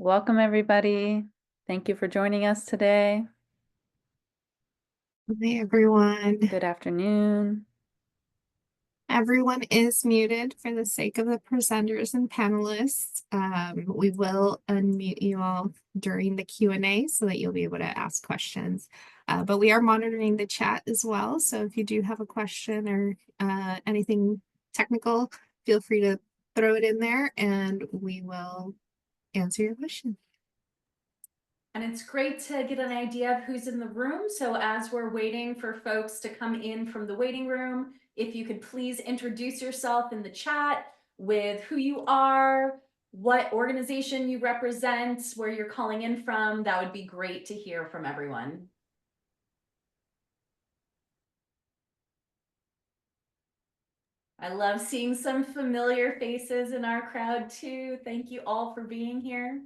Welcome, everybody. Thank you for joining us today. Hi, everyone. Good afternoon. Everyone is muted for the sake of the presenters and panelists. We will unmute you all during the Q&A so that you'll be able to ask questions. But we are monitoring the chat as well. So if you do have a question or anything technical, feel free to throw it in there and we will answer your question. And it's great to get an idea of who's in the room. So as we're waiting for folks to come in from the waiting room, if you could please introduce yourself in the chat with who you are, what organization you represent, where you're calling in from, that would be great to hear from everyone. I love seeing some familiar faces in our crowd too. Thank you all for being here.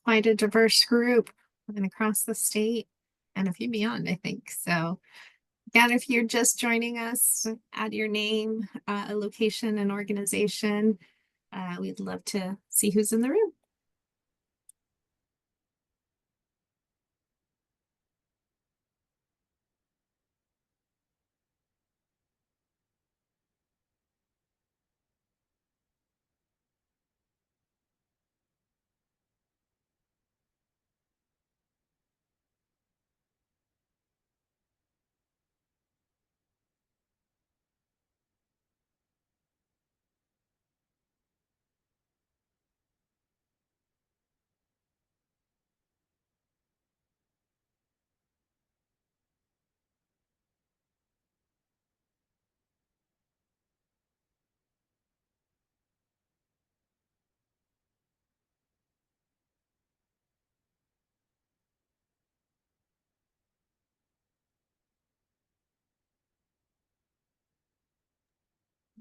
Quite a diverse group and across the state and a few beyond, I think. So again, if you're just joining us, add your name, a location, and organization. We'd love to see who's in the room.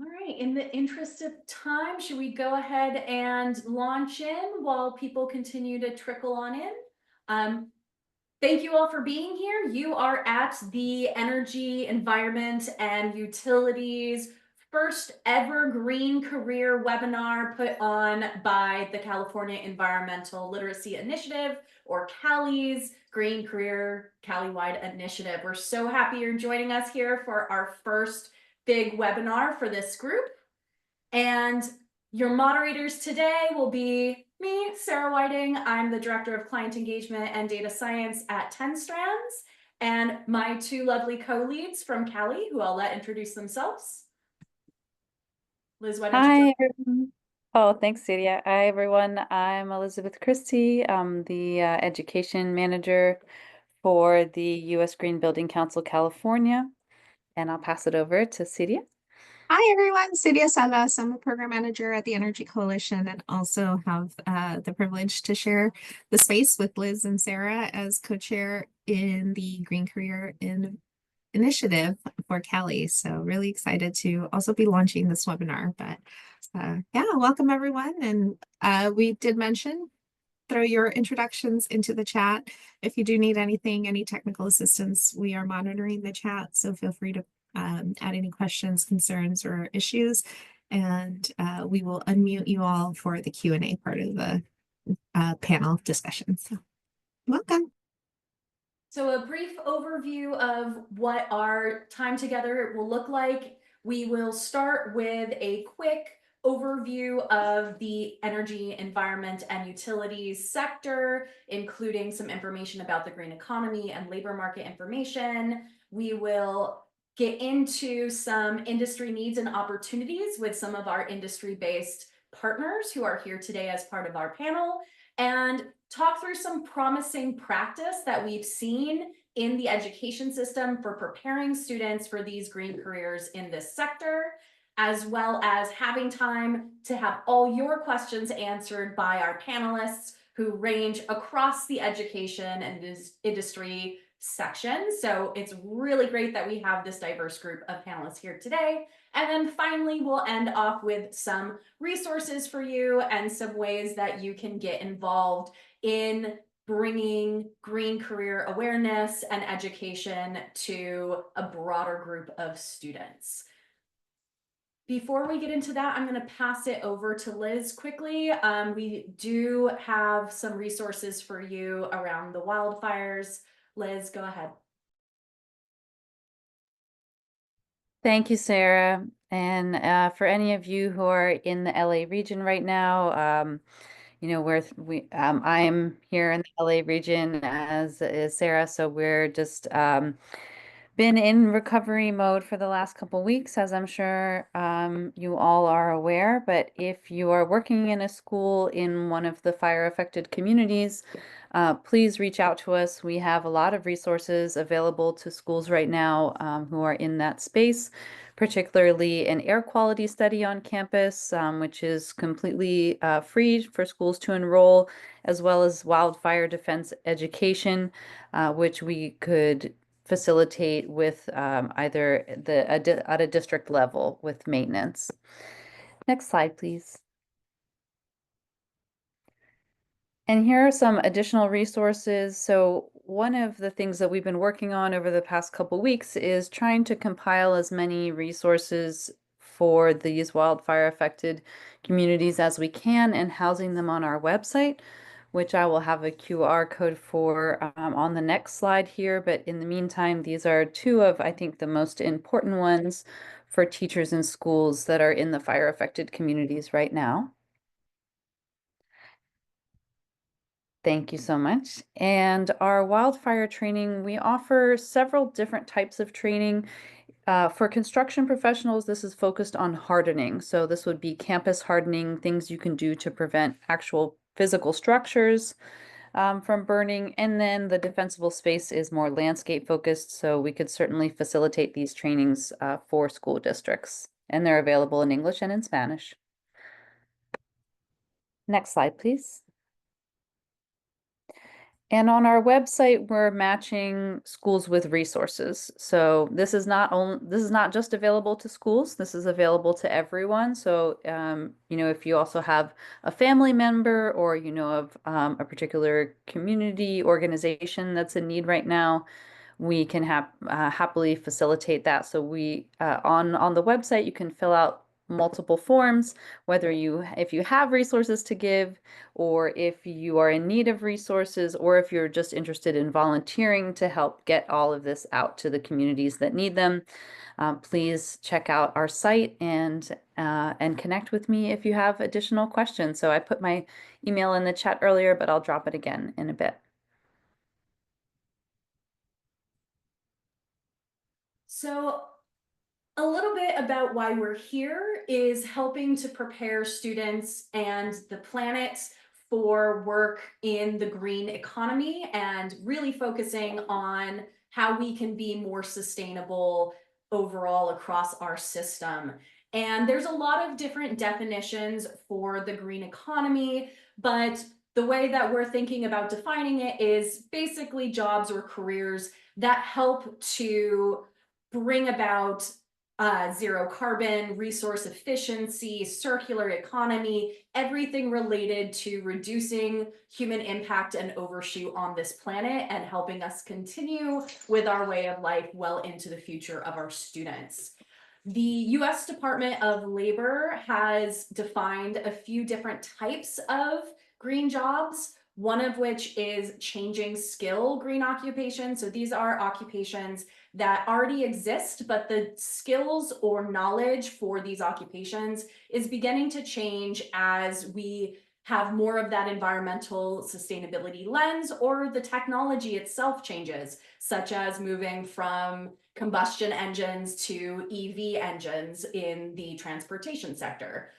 All right, in the interest of time, should we go ahead and launch in while people continue to trickle on in? Thank you all for being here. You are at the Energy, Environment, and Utilities first ever Green Career webinar put on by the California Environmental Literacy Initiative, or CALI's Green Career Cali-wide initiative. We're so happy you're joining us here for our first big webinar for this group. And your moderators today will be me, Sarah Whiting. I'm the Director of Client Engagement and Data Science at 10 Strands, and my two lovely co-leads from Cali, who I'll let introduce themselves. Liz, why don't you Hi, everyone. Oh, thanks, Celia. Hi, everyone. I'm Elizabeth Christie. I'm the Education Manager for the U.S. Green Building Council, California. And I'll pass it over to Celia. Hi, everyone. Cydia Salas. I'm a program manager at the Energy Coalition and also have the privilege to share the space with Liz and Sarah as co-chair in the Green Career Initiative for Cali. So really excited to also be launching this webinar. But yeah, welcome everyone. And we did mention, throw your introductions into the chat. If you do need anything, any technical assistance, we are monitoring the chat. So feel free to add any questions, concerns, or issues. And we will unmute you all for the Q&A part of the panel discussion. So welcome. So a brief overview of what our time together will look like. We will start with a quick overview of the energy, environment, and utilities sector, including some information about the green economy and labor market information. We will get into some industry needs and opportunities with some of our industry-based partners who are here today as part of our panel, and talk through some promising practice that we've seen in the education system for preparing students for these green careers in this sector, as well as having time to have all your questions answered by our panelists who range across the education and industry section. So it's really great that we have this diverse group of panelists here today. And then finally, we'll end off with some resources for you and some ways that you can get involved in bringing green career awareness and education to a broader group of students. Before we get into that, I'm going to pass it over to Liz quickly. We do have some resources for you around the wildfires. Liz, go ahead. Thank you, Sarah. And for any of you who are in the LA region right now, you know, I am here in the LA region, as is Sarah, so we're just been in recovery mode for the last couple weeks, as I'm sure you all are aware. But if you are working in a school in one of the fire-affected communities, please reach out to us. We have a lot of resources available to schools right now who are in that space, particularly an air quality study on campus, which is completely free for schools to enroll, as well as wildfire defense education, which we could facilitate with either at a district level with maintenance. Next slide, please. And here are some additional resources. So one of the things that we've been working on over the past couple weeks is trying to compile as many resources for these wildfire affected communities as we can and housing them on our website, which I will have a QR code for on the next slide here. But in the meantime, these are two of, I think, the most important ones for teachers and schools that are in the fire affected communities right now. Thank you so much. And our wildfire training, we offer several different types of training. For construction professionals, this is focused on hardening. So this would be campus hardening, things you can do to prevent actual physical structures from burning. And then the defensible space is more landscape focused. So we could certainly facilitate these trainings for school districts. And they're available in English and in Spanish. Next slide, please. And on our website, we're matching schools with resources. So this is not just available to schools. This is available to everyone. So you know, if you also have a family member or you know of a particular community organization that's in need right now, we can happily facilitate that. So we on the website, you can fill out multiple forms, if you have resources to give, or if you are in need of resources, or if you're just interested in volunteering to help get all of this out to the communities that need them. Please check out our site and connect with me if you have additional questions. So I put my email in the chat earlier, but I'll drop it again in a bit. So a little bit about why we're here is helping to prepare students and the planet for work in the green economy and really focusing on how we can be more sustainable overall across our system. And there's a lot of different definitions for the green economy, but the way that we're thinking about defining it is basically jobs or careers that help to bring about zero carbon, resource efficiency, circular economy, everything related to reducing human impact and overshoot on this planet and helping us continue with our way of life well into the future of our students. The US Department of Labor has defined a few different types of green jobs one of which is changing skill green occupation. So these are occupations that already exist, but the skills or knowledge for these occupations is beginning to change as we have more of that environmental sustainability lens, or the technology itself changes, such as moving from combustion engines to EV engines in the transportation sector.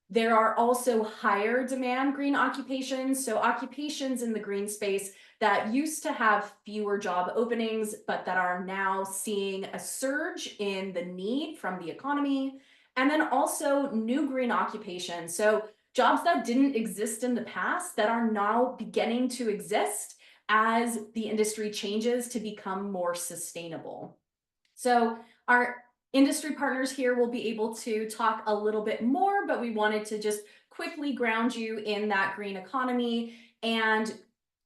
There are also higher demand green occupations, so occupations in the green space that used to have fewer job openings, but that are now seeing a surge in the need from the economy. And then also new green occupations, so jobs that didn't exist in the past that are now beginning to exist as the industry changes to become more sustainable. So our industry partners here will be able to talk a little bit more, but we wanted to just quickly ground you in that green economy and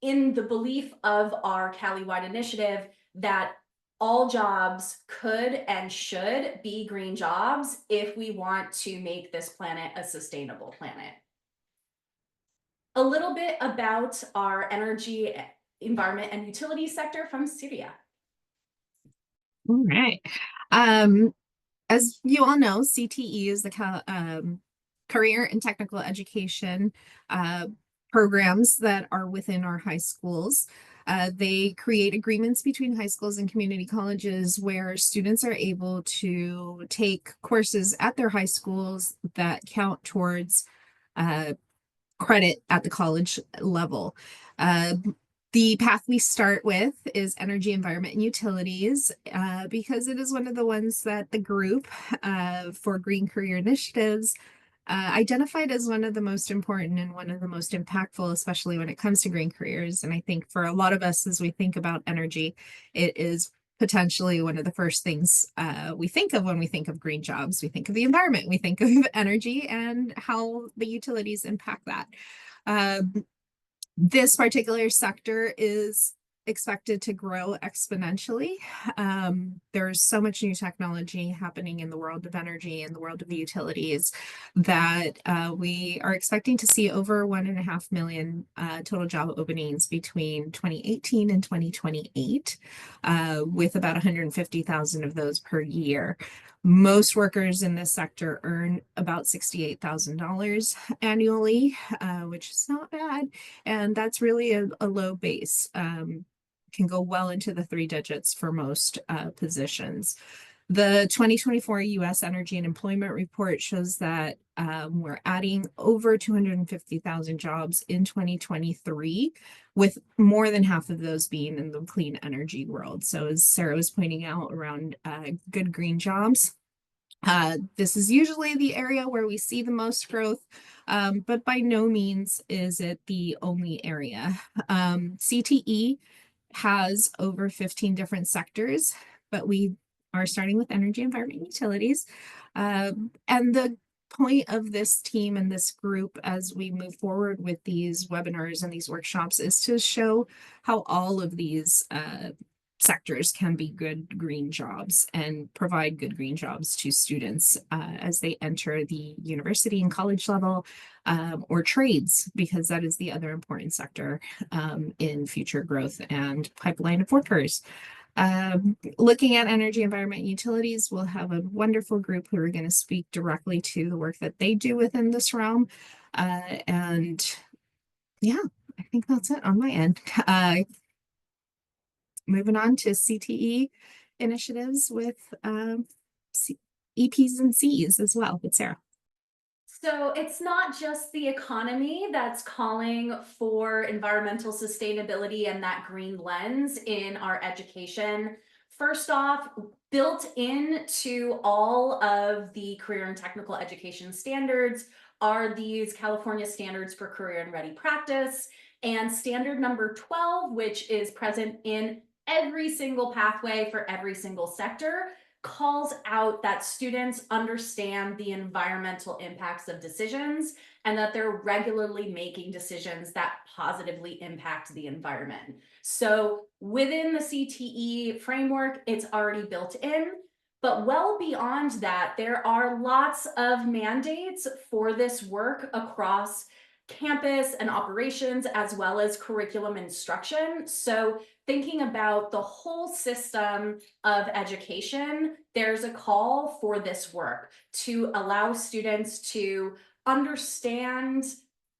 in the belief of our Cali-wide initiative that all jobs could and should be green jobs if we want to make this planet a sustainable planet. A little bit about our energy, environment, and utility sector from Syria. All right. As you all know, CTE is the Career and Technical Education programs that are within our high schools. They create agreements between high schools and community colleges where students are able to take courses at their high schools that count towards credit at the college level. The path we start with is energy, environment, and utilities, because it is one of the ones that the group for Green Career Initiatives identified as one of the most important and one of the most impactful, especially when it comes to green careers. And I think for a lot of us, as we think about energy, it is potentially one of the first things we think of when we think of green jobs. We think of the environment, we think of energy and how the utilities impact that. This particular sector is expected to grow exponentially. There's so much new technology happening in the world of energy and the world of utilities that we are expecting to see over 1.5 million total job openings between 2018 and 2028, with about 150,000 of those per year. Most workers in this sector earn about $68,000 annually, which is not bad. And that's really a low base. Can go well into the 3 digits for most positions. The 2024 U.S. Energy and Employment Report shows that we're adding over 250,000 jobs in 2023, with more than half of those being in the clean energy world. So as Sarah was pointing out around good green jobs, this is usually the area where we see the most growth, but by no means is it the only area. CTE has over 15 different sectors, but we are starting with energy, environment, and utilities. And the point of this team and this group as we move forward with these webinars and these workshops is to show how all of these sectors can be good green jobs and provide good green jobs to students as they enter the university and college level, or trades, because that is the other important sector in future growth and pipeline of workers. Looking at energy, environment, and utilities, we'll have a wonderful group who are going to speak directly to the work that they do within this realm. And yeah, I think that's it on my end. Moving on to CTE initiatives with EPs and Cs as well with Sarah. So it's not just the economy that's calling for environmental sustainability and that green lens in our education. First off, built into all of the career and technical education standards are these California standards for career and ready practice, and standard number 12, which is present in every single pathway for every single sector, calls out that students understand the environmental impacts of decisions and that they're regularly making decisions that positively impact the environment. So within the CTE framework, it's already built in, but well beyond that, there are lots of mandates for this work across campus and operations, as well as curriculum instruction. So thinking about the whole system of education, there's a call for this work to allow students to understand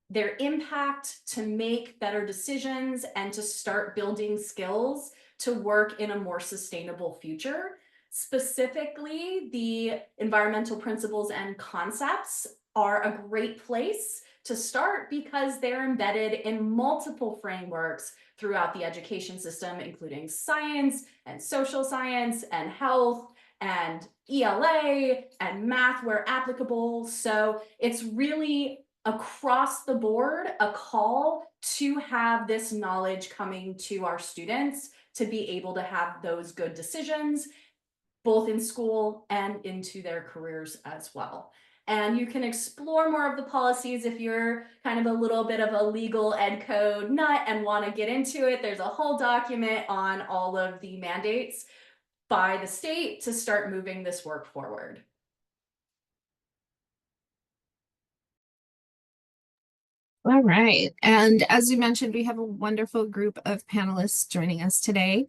their impact, to make better decisions, and to start building skills to work in a more sustainable future. Specifically, the environmental principles and concepts are a great place to start because they're embedded in multiple frameworks throughout the education system, including science and social science and health and ELA and math where applicable. So it's really across the board a call to have this knowledge coming to our students to be able to have those good decisions both in school and into their careers as well. And you can explore more of the policies if you're kind of a little bit of a legal ed code nut and want to get into it. There's a whole document on all of the mandates by the state to start moving this work forward. All right. And as you mentioned, we have a wonderful group of panelists joining us today.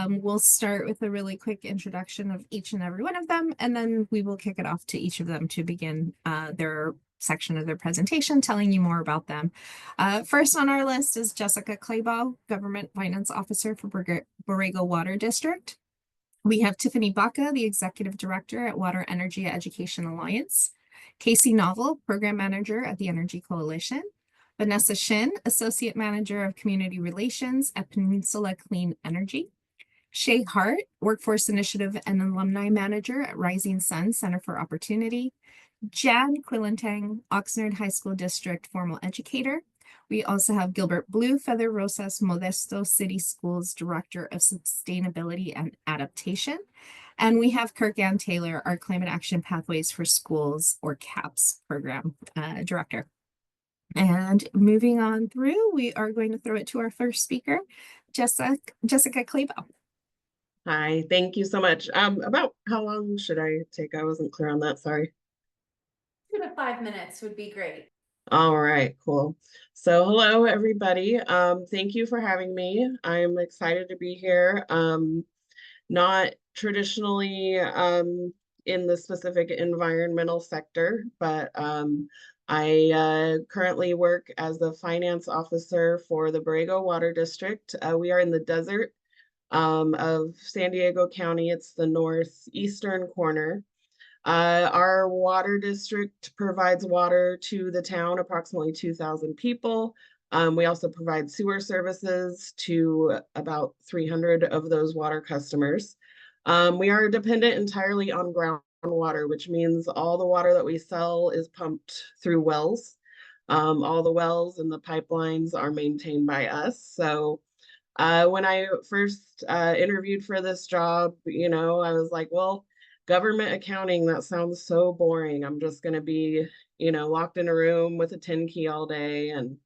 We'll start with a really quick introduction of each and every one of them, and then we will kick it off to each of them to begin their section of their presentation, telling you more about them. First on our list is Jessica Clayball, Government Finance Officer for Borrego Water District. We have Tiffany Baca, the Executive Director at Water Energy Education Alliance. Casey Novel, Program Manager at the Energy Coalition. Vanessa Shin, Associate Manager of Community Relations at Peninsula Clean Energy. Shay Hart, Workforce Initiative and Alumni Manager at Rising Sun Center for Opportunity. Jan Quillentang, Oxnard High School District Formal Educator. We also have Gilbert Blue, Feather Rosas Modesto City Schools Director of Sustainability and Adaptation. And we have Kirk Ann Taylor, our Climate Action Pathways for Schools, or CAPS program director. And moving on through, we are going to throw it to our first speaker, Jessica Clayball. Hi, thank you so much. About how long should I take? I wasn't clear on that, sorry. 2 to 5 minutes would be great. All right, cool. So hello, everybody. Thank you for having me. I'm excited to be here. Not traditionally in the specific environmental sector, but I currently work as the finance officer for the Borrego Water District. We are in the desert of San Diego County. It's the northeastern corner. Our water district provides water to the town, approximately 2,000 people. We also provide sewer services to about 300 of those water customers. We are dependent entirely on groundwater, which means all the water that we sell is pumped through wells. All the wells and the pipelines are maintained by us. So when I first interviewed for this job, you know, I was like, well, government accounting, that sounds so boring. I'm just going to be, you know, locked in a room with a 10 key all day. And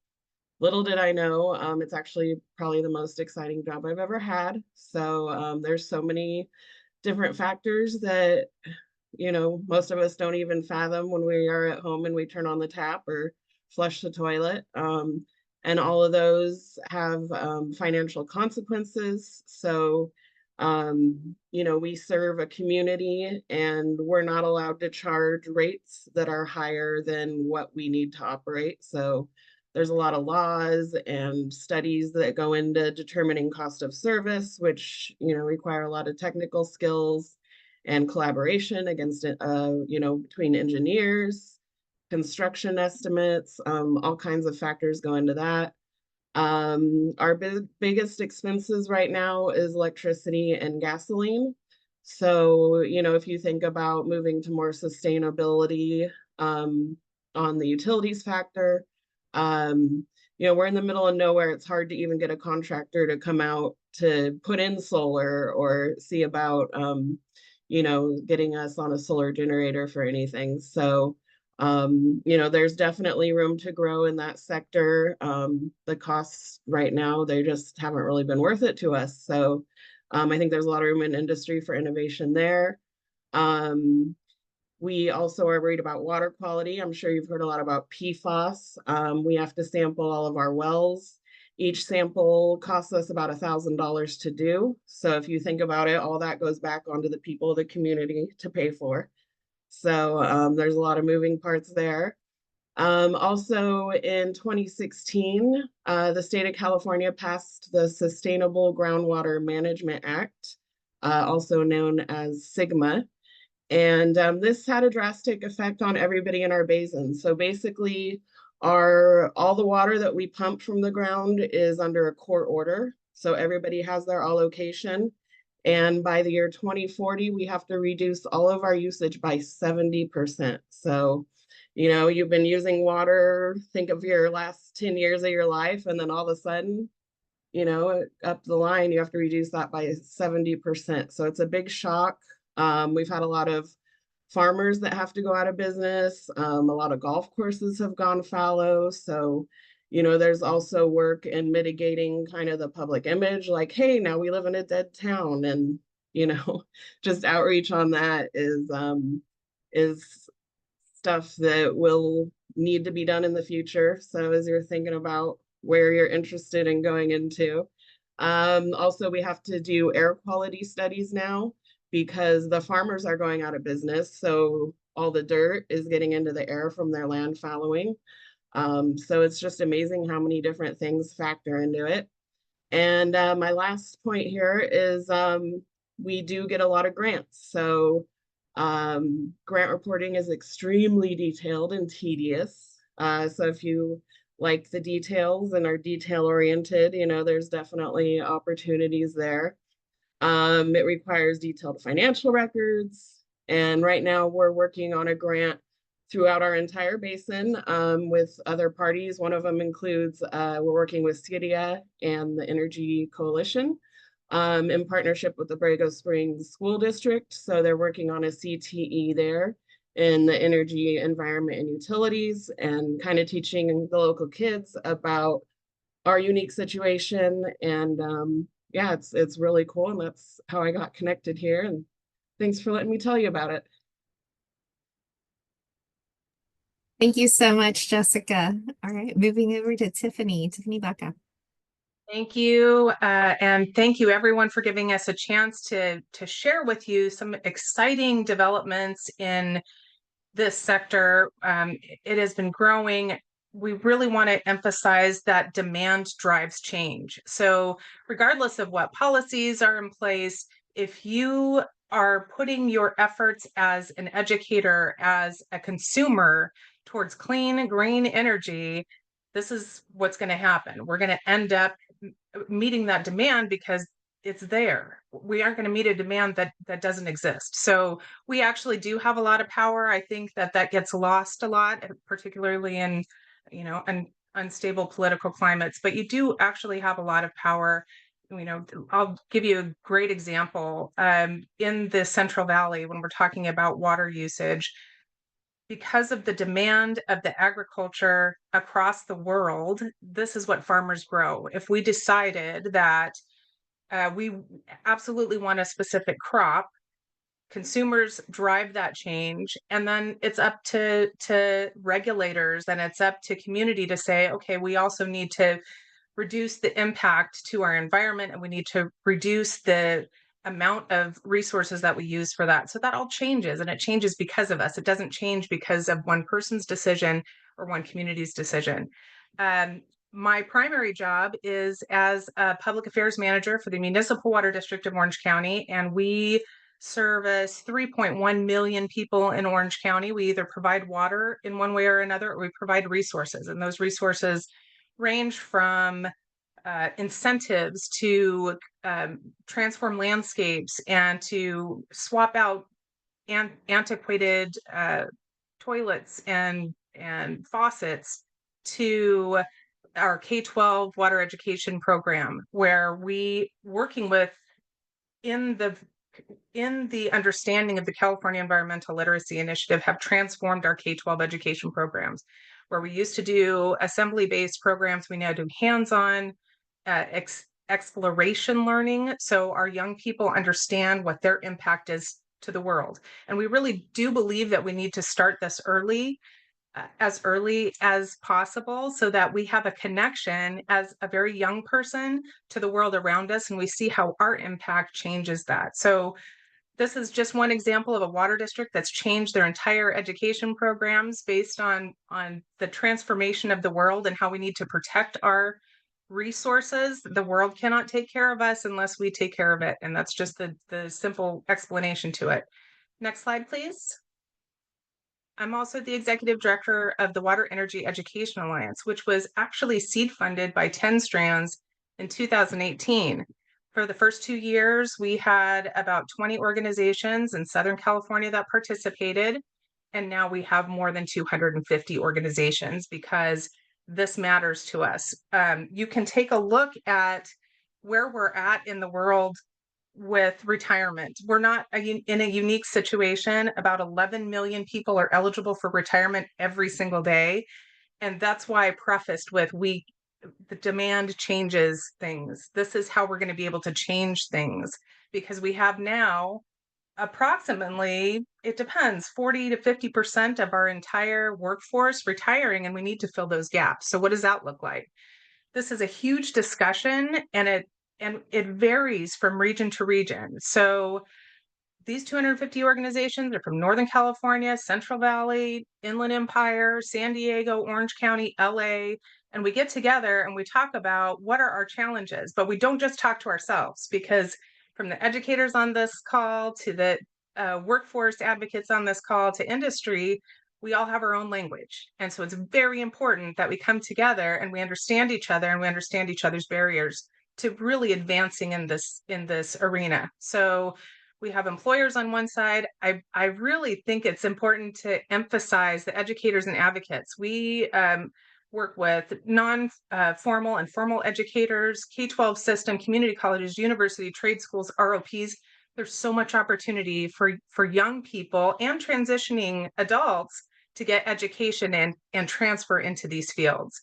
little did I know, it's actually probably the most exciting job I've ever had. So there's so many different factors that, you know, most of us don't even fathom when we are at home and we turn on the tap or flush the toilet. And all of those have financial consequences. So you know, we serve a community and we're not allowed to charge rates that are higher than what we need to operate. So there's a lot of laws and studies that go into determining cost of service, which, you know, require a lot of technical skills and collaboration against it, you know, between engineers, construction estimates, all kinds of factors go into that. Our biggest expenses right now is electricity and gasoline. So, you know, if you think about moving to more sustainability on the utilities factor, you know, we're in the middle of nowhere. It's hard to even get a contractor to come out to put in solar or see about, you know, getting us on a solar generator for anything. So, you know, there's definitely room to grow in that sector. The costs right now, they just haven't really been worth it to us. So I think there's a lot of room in industry for innovation there. We also are worried about water quality. I'm sure you've heard a lot about PFAS. We have to sample all of our wells. Each sample costs us about $1,000 to do. So if you think about it, all that goes back onto the people of the community to pay for. So there's a lot of moving parts there. Also in 2016, the state of California passed the Sustainable Groundwater Management Act, also known as SIGMA. And this had a drastic effect on everybody in our basin. So basically, all the water that we pump from the ground is under a court order. So everybody has their allocation. And by the year 2040, we have to reduce all of our usage by 70%. So, you've been using water, think of your last 10 years of your life, and then all of a sudden, up the line, you have to reduce that by 70%. So it's a big shock. We've had a lot of farmers that have to go out of business. A lot of golf courses have gone fallow. So, there's also work in mitigating kind of the public image, like, hey, now we live in a dead town. And, just outreach on that is stuff that will need to be done in the future. So as you're thinking about where you're interested in going into. Also, we have to do air quality studies now because the farmers are going out of business. So all the dirt is getting into the air from their land fallowing. So it's just amazing how many different things factor into it. And my last point here is we do get a lot of grants. So grant reporting is extremely detailed and tedious. So if you like the details and are detail oriented, there's definitely opportunities there. It requires detailed financial records. And right now we're working on a grant throughout our entire basin with other parties. One of them includes, we're working with CIDIA and the Energy Coalition in partnership with the Borrego Springs School District. So they're working on a CTE there in the energy, environment, and utilities, and kind of teaching the local kids about our unique situation. And yeah, it's really cool. And that's how I got connected here. And thanks for letting me tell you about it. Thank you so much, Jessica. All right, moving over to Tiffany Baca. Thank you, and thank you everyone for giving us a chance to share with you some exciting developments in this sector. It has been growing. We really want to emphasize that demand drives change. So regardless of what policies are in place, if you are putting your efforts as an educator, as a consumer towards clean, green energy, this is what's going to happen. We're going to end up meeting that demand because it's there. We aren't going to meet a demand that doesn't exist. So we actually do have a lot of power. I think that gets lost a lot, particularly in, unstable political climates, but you do actually have a lot of power. I'll give you a great example. In the Central Valley, when we're talking about water usage, because of the demand of the agriculture across the world, this is what farmers grow. If we decided that we absolutely want a specific crop, consumers drive that change, and then it's up to regulators and it's up to community to say, okay, we also need to reduce the impact to our environment and we need to reduce the amount of resources that we use for that. So that all changes, and it changes because of us. It doesn't change because of one person's decision or one community's decision. My primary job is as a public affairs manager for the Municipal Water District of Orange County, and we service 3.1 million people in Orange County. We either provide water in one way or another, or we provide resources, and those resources range from incentives to transform landscapes and to swap out antiquated toilets and faucets, to our K-12 water education program, where we, working with in the understanding of the California Environmental Literacy Initiative, have transformed our K-12 education programs. Where we used to do assembly-based programs, we now do hands-on exploration learning. So our young people understand what their impact is to the world. And we really do believe that we need to start this early as possible so that we have a connection as a very young person to the world around us and we see how our impact changes that. So this is just one example of a water district that's changed their entire education programs based on the transformation of the world and how we need to protect our resources. The world cannot take care of us unless we take care of it. And that's just the simple explanation to it. Next slide, please. I'm also the executive director of the Water Energy Education Alliance, which was actually seed funded by 10 Strands in 2018. For the first 2 years, we had about 20 organizations in Southern California that participated. And now we have more than 250 organizations because this matters to us. You can take a look at where we're at in the world with retirement. We're not in a unique situation. About 11 million people are eligible for retirement every single day. And that's why I prefaced with the demand changes things. This is how we're going to be able to change things because we have now approximately, it depends, 40 to 50% of our entire workforce retiring, and we need to fill those gaps. So what does that look like? This is a huge discussion and it varies from region to region. So these 250 organizations are from Northern California, Central Valley, Inland Empire, San Diego, Orange County, LA, and we get together and we talk about what are our challenges, but we don't just talk to ourselves because from the educators on this call to the workforce advocates on this call to industry, we all have our own language. And so it's very important that we come together and we understand each other and we understand each other's barriers to really advancing in this arena. So we have employers on one side. I really think it's important to emphasize the educators and advocates. We work with non-formal and formal educators, K-12 system, community colleges, university, trade schools, ROPs. There's so much opportunity for young people and transitioning adults to get education and transfer into these fields.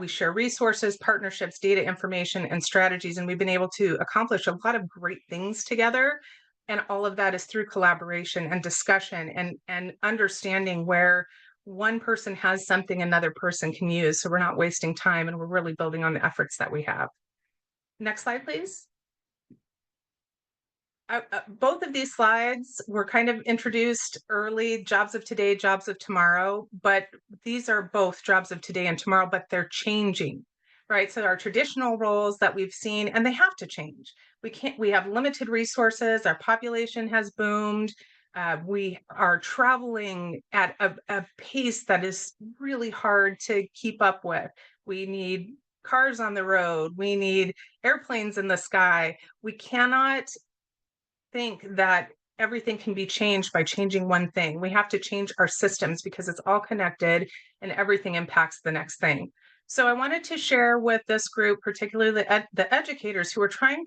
We share resources, partnerships, data information, and strategies, and we've been able to accomplish a lot of great things together. And all of that is through collaboration and discussion and understanding where one person has something another person can use. So we're not wasting time and we're really building on the efforts that we have. Next slide, please. Both of these slides were kind of introduced early, jobs of today, jobs of tomorrow, but these are both jobs of today and tomorrow, but they're changing, right? So our traditional roles that we've seen, and they have to change. We have limited resources, our population has boomed, we are traveling at a pace that is really hard to keep up with. We need cars on the road, we need airplanes in the sky. We cannot think that everything can be changed by changing one thing. We have to change our systems because it's all connected and everything impacts the next thing. So I wanted to share with this group, particularly the educators who are trying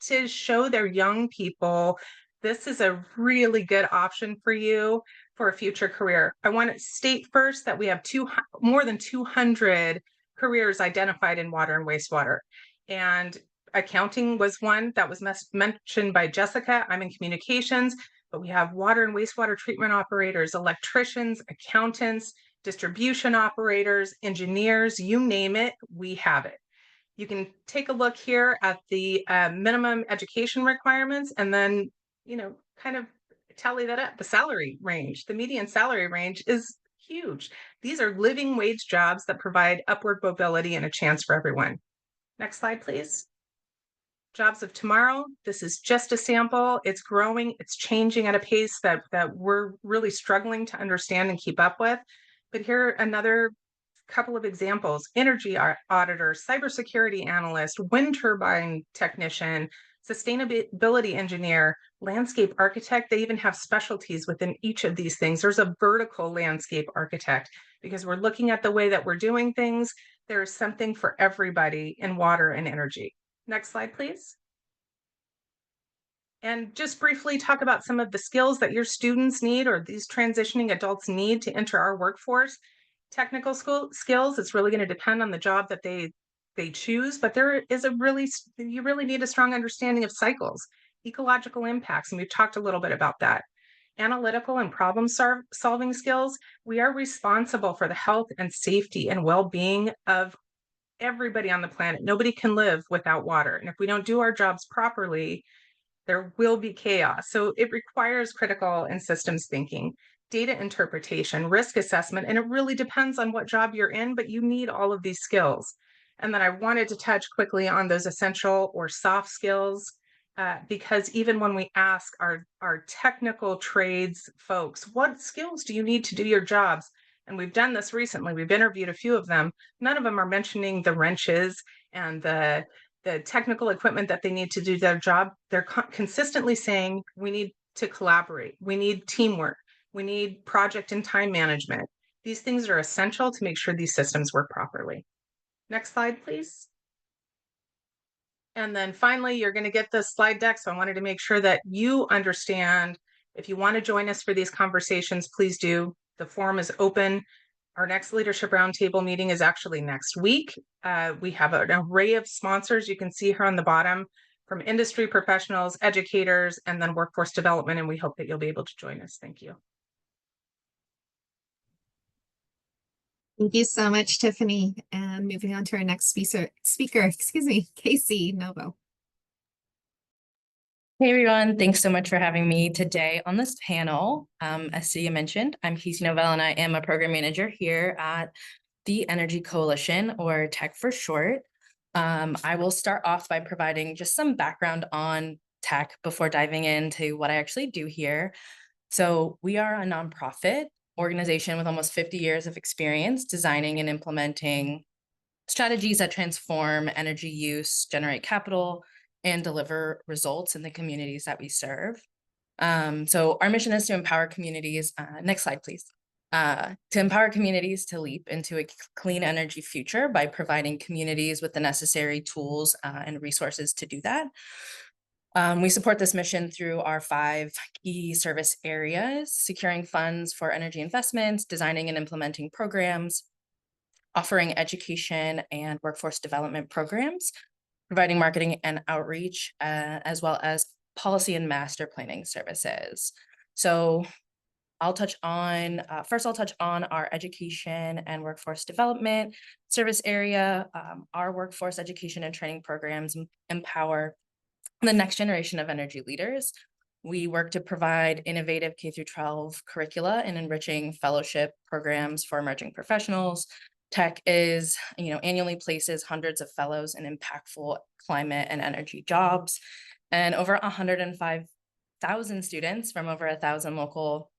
to show their young people, this is a really good option for you for a future career. I want to state first that we have more than 200 careers identified in water and wastewater. And accounting was one that was mentioned by Jessica. I'm in communications, but we have water and wastewater treatment operators, electricians, accountants, distribution operators, engineers, you name it, we have it. You can take a look here at the minimum education requirements and then, kind of tally that up. The salary range, the median salary range is huge. These are living wage jobs that provide upward mobility and a chance for everyone. Next slide, please. Jobs of tomorrow. This is just a sample. It's growing, it's changing at a pace that we're really struggling to understand and keep up with. But here are another couple of examples: energy auditor, cybersecurity analyst, wind turbine technician, sustainability engineer, landscape architect. They even have specialties within each of these things. There's a vertical landscape architect because we're looking at the way that we're doing things. There's something for everybody in water and energy. Next slide, please. And just briefly talk about some of the skills that your students need or these transitioning adults need to enter our workforce. Technical skills, it's really going to depend on the job that they choose, but you really need a strong understanding of cycles, ecological impacts, and we've talked a little bit about that. analytical and problem solving skills. We are responsible for the health and safety and well-being of everybody on the planet. Nobody can live without water. And if we don't do our jobs properly, there will be chaos. So it requires critical and systems thinking, data interpretation, risk assessment, and it really depends on what job you're in, but you need all of these skills. And then I wanted to touch quickly on those essential or soft skills, because even when we ask our technical trades folks, what skills do you need to do your jobs? And we've done this recently, we've interviewed a few of them. None of them are mentioning the wrenches and the technical equipment that they need to do their job. They're consistently saying we need to collaborate, we need teamwork, we need project and time management. These things are essential to make sure these systems work properly. Next slide, please. And then finally, you're going to get the slide deck. So I wanted to make sure that you understand, if you want to join us for these conversations, please do. The forum is open. Our next Leadership Roundtable meeting is actually next week. We have an array of sponsors you can see here on the bottom, from industry professionals, educators, and then workforce development. And we hope that you'll be able to join us. Thank you. Thank you so much, Tiffany. And moving on to our next speaker, Casey Novo. Hey everyone, thanks so much for having me today on this panel. As Sia mentioned, I'm Casey Novell and I am a program manager here at the Energy Coalition, or TEC for short. I will start off by providing just some background on TEC before diving into what I actually do here. So we are a nonprofit organization with almost 50 years of experience designing and implementing strategies that transform energy use, generate capital, and deliver results in the communities that we serve. So our mission is to empower communities, next slide please, to empower communities to leap into a clean energy future by providing communities with the necessary tools and resources to do that. We support this mission through our 5 key service areas: securing funds for energy investments, designing and implementing programs, offering education and workforce development programs, providing marketing and outreach, as well as policy and master planning services. So I'll touch on, first I'll touch on our education and workforce development service area. Our workforce education and training programs empower the next generation of energy leaders. We work to provide innovative K-12 curricula and enriching fellowship programs for emerging professionals. TEC is, annually places hundreds of fellows in impactful climate and energy jobs, and over 105,000 students from over 1,000 local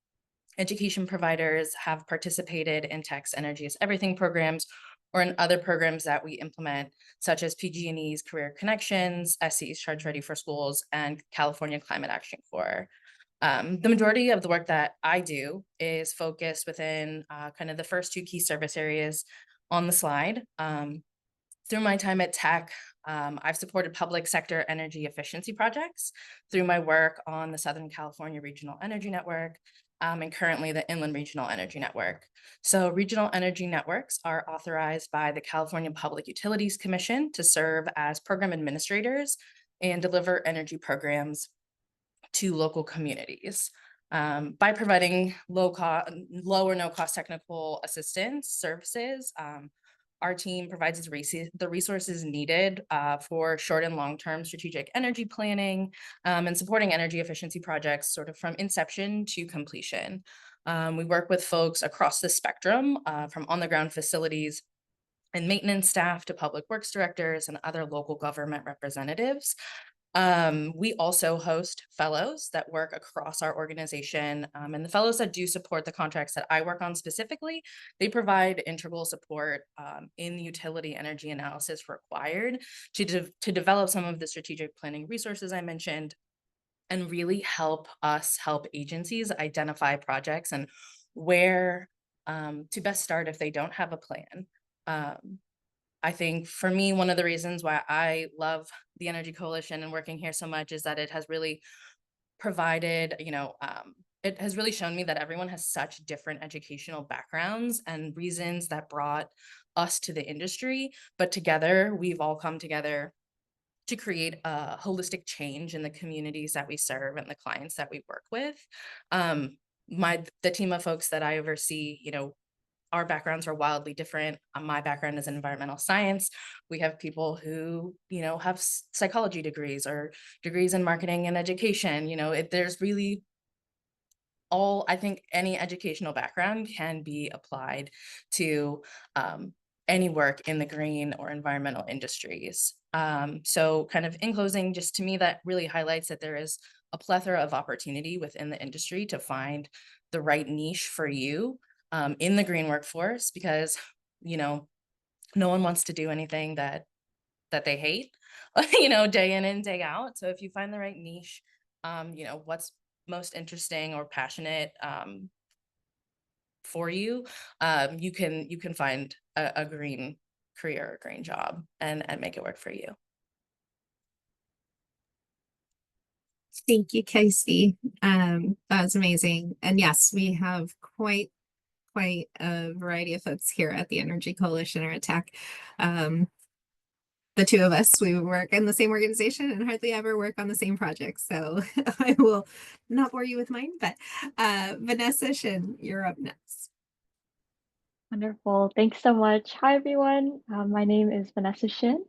education providers have participated in TEC's Energy is Everything programs, or in other programs that we implement, such as PG&E's Career Connections, SC's Charge Ready for Schools, and California Climate Action Corps. The majority of the work that I do is focused within kind of the first 2 key service areas on the slide. Through my time at TEC, I've supported public sector energy efficiency projects through my work on the Southern California Regional Energy Network, and currently the Inland Regional Energy Network. So regional energy networks are authorized by the California Public Utilities Commission to serve as program administrators and deliver energy programs to local communities. By providing low or no cost technical assistance services, our team provides the resources needed for short and long-term strategic energy planning and supporting energy efficiency projects sort of from inception to completion. We work with folks across the spectrum, from on-the-ground facilities and maintenance staff to public works directors and other local government representatives. We also host fellows that work across our organization, and the fellows that do support the contracts that I work on specifically, they provide integral support in the utility energy analysis required to develop some of the strategic planning resources I mentioned, and really help agencies identify projects and where to best start if they don't have a plan. I think for me, one of the reasons why I love the Energy Coalition and working here so much is that it has really provided, it has really shown me that everyone has such different educational backgrounds and reasons that brought us to the industry, but together we've all come together to create a holistic change in the communities that we serve and the clients that we work with. The team of folks that I oversee, our backgrounds are wildly different. My background is in environmental science. We have people who, have psychology degrees or degrees in marketing and education. There's really I think any educational background can be applied to any work in the green or environmental industries. So kind of in closing, just to me, that really highlights that there is a plethora of opportunity within the industry to find the right niche for you in the green workforce, because, no one wants to do anything that they hate, day in and day out. So if you find the right niche, what's most interesting or passionate for you, you can find a green career, a green job, and make it work for you. Thank you, Casey. That was amazing. And yes, we have quite a variety of folks here at the Energy Coalition or at TEC. The two of us, we work in the same organization and hardly ever work on the same project. So I will not bore you with mine, but Vanessa Shin, you're up next. Wonderful. Thanks so much. Hi, everyone. My name is Vanessa Shin,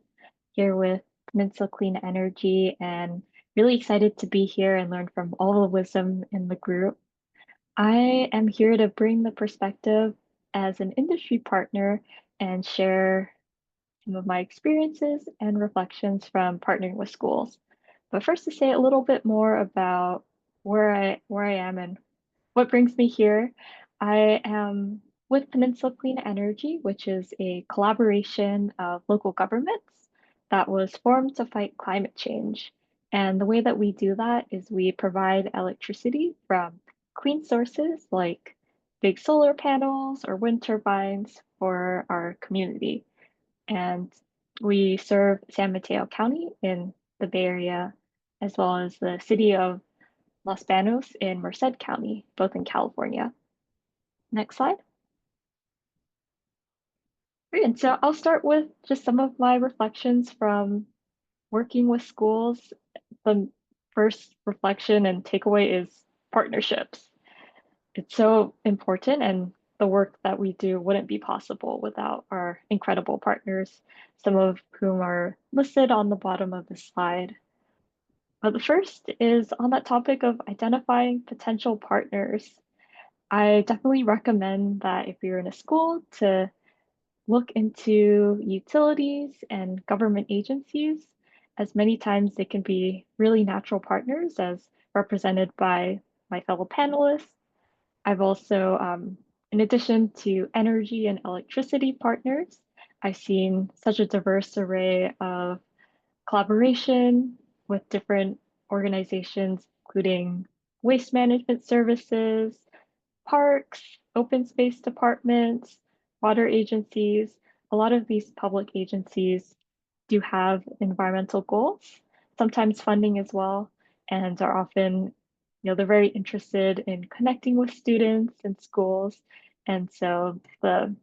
here with Peninsula Clean Energy, and really excited to be here and learn from all the wisdom in the group. I am here to bring the perspective as an industry partner and share some of my experiences and reflections from partnering with schools. But first, to say a little bit more about where I am and what brings me here. I am with Peninsula Clean Energy, which is a collaboration of local governments that was formed to fight climate change. And the way that we do that is we provide electricity from clean sources like big solar panels or wind turbines for our community. And we serve San Mateo County in the Bay Area, as well as the city of Los Banos in Merced County, both in California. Next slide. Great, and so I'll start with just some of my reflections from working with schools. The first reflection and takeaway is partnerships. It's so important, and the work that we do wouldn't be possible without our incredible partners, some of whom are listed on the bottom of the slide. But the first is on that topic of identifying potential partners. I definitely recommend that if you're in a school to look into utilities and government agencies, as many times they can be really natural partners as represented by my fellow panelists. I've also, in addition to energy and electricity partners, I've seen such a diverse array of collaboration with different organizations, including waste management services, parks, open space departments, water agencies. A lot of these public agencies do have environmental goals, sometimes funding as well, and are often, they're very interested in connecting with students and schools. And so the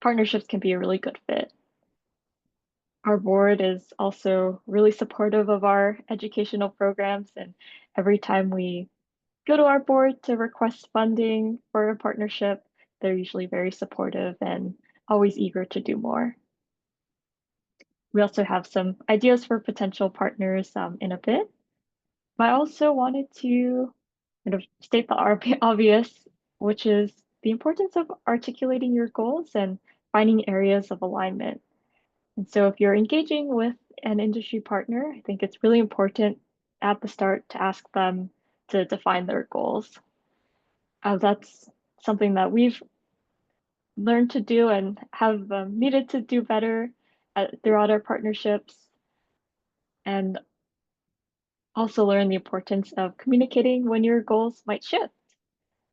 partnerships can be a really good fit. Our board is also really supportive of our educational programs, and every time we go to our board to request funding for a partnership, they're usually very supportive and always eager to do more. We also have some ideas for potential partners in a bit, but I also wanted to kind of state the obvious, which is the importance of articulating your goals and finding areas of alignment. And so if you're engaging with an industry partner, I think it's really important at the start to ask them to define their goals. That's something that we've learned to do and have needed to do better throughout our partnerships, and also learn the importance of communicating when your goals might shift.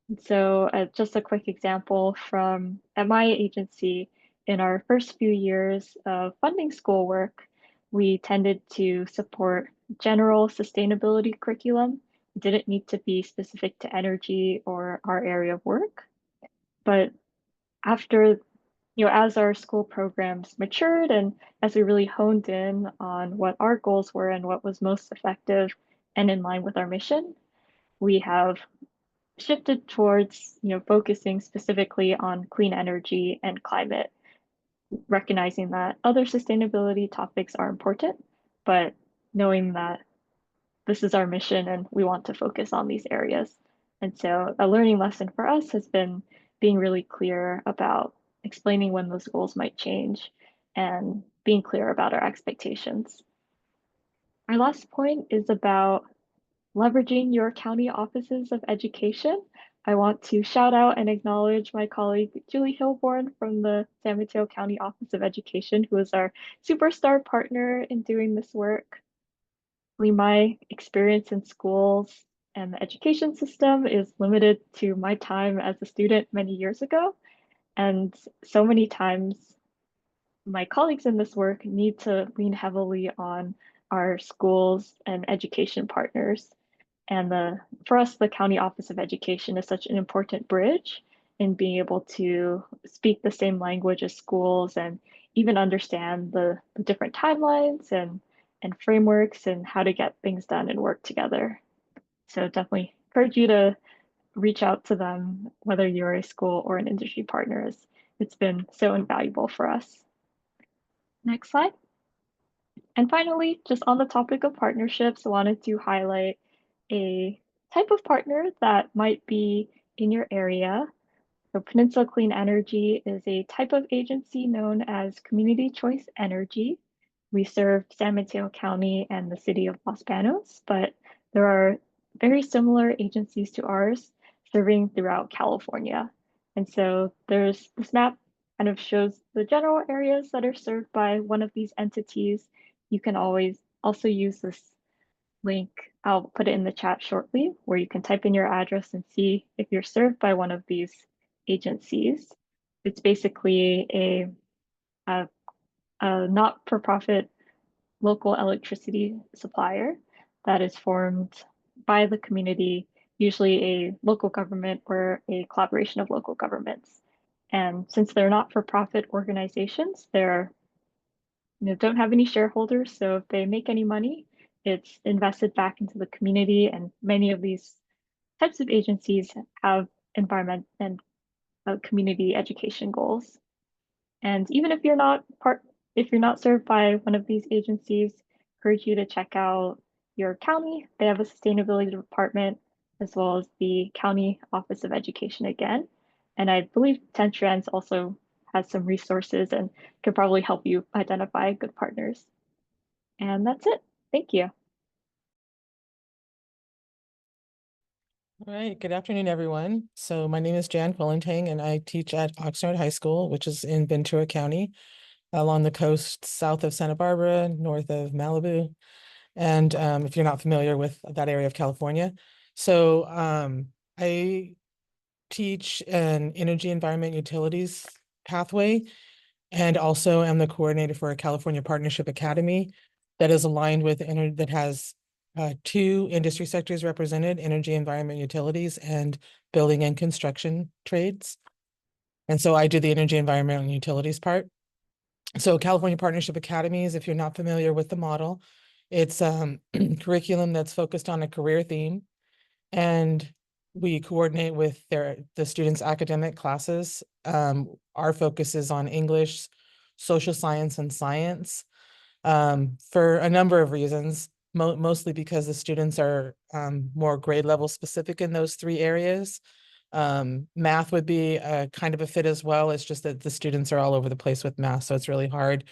And so just a quick example from at my agency, in our first few years of funding schoolwork, we tended to support general sustainability curriculum. It didn't need to be specific to energy or our area of work. But after as our school programs matured and as we really honed in on what our goals were and what was most effective and in line with our mission, we have shifted towards, focusing specifically on clean energy and climate, recognizing that other sustainability topics are important, but knowing that this is our mission and we want to focus on these areas. And so a learning lesson for us has been being really clear about explaining when those goals might change and being clear about our expectations. Our last point is about leveraging your county offices of education. I want to shout out and acknowledge my colleague Julie Hilborn from the San Mateo County Office of Education, who is our superstar partner in doing this work. My experience in schools and the education system is limited to my time as a student many years ago. And so many times my colleagues in this work need to lean heavily on our schools and education partners. And for us, the County Office of Education is such an important bridge in being able to speak the same language as schools and even understand the different timelines and frameworks and how to get things done and work together. So definitely encourage you to reach out to them, whether you're a school or an industry partner. It's been so invaluable for us. Next slide. And finally, just on the topic of partnerships, I wanted to highlight a type of partner that might be in your area. So Peninsula Clean Energy is a type of agency known as Community Choice Energy. We serve San Mateo County and the city of Los Banos, but there are very similar agencies to ours serving throughout California. And so there's this map kind of shows the general areas that are served by one of these entities. You can always also use this link. I'll put it in the chat shortly, where you can type in your address and see if you're served by one of these agencies. It's basically a not-for-profit local electricity supplier that is formed by the community, usually a local government or a collaboration of local governments. And since they're not-for-profit organizations, they're don't have any shareholders, so if they make any money, it's invested back into the community. And many of these types of agencies have environment and community education goals. And even if you're not served by one of these agencies, encourage you to check out your county. They have a sustainability department as well as the County Office of Education again. And I believe 10 Strands also has some resources and could probably help you identify good partners. And that's it. Thank you. All right, good afternoon, everyone. So my name is Jan Quillentang, and I teach at Oxnard High School, which is in Ventura County, along the coast south of Santa Barbara, north of Malibu. And if you're not familiar with that area of California. So I teach an energy, environment, utilities pathway, and also am the coordinator for a California Partnership Academy that is aligned with, that has 2 industry sectors represented: energy, environment, utilities, and building and construction trades. And so I do the energy, environment, and utilities part. So California Partnership Academies, if you're not familiar with the model, it's curriculum that's focused on a career theme, and we coordinate with the students' academic classes. Our focus is on English, social science, and science, for a number of reasons, mostly because the students are more grade level specific in those 3 areas. Math would be kind of a fit as well. It's just that the students are all over the place with math, so it's really hard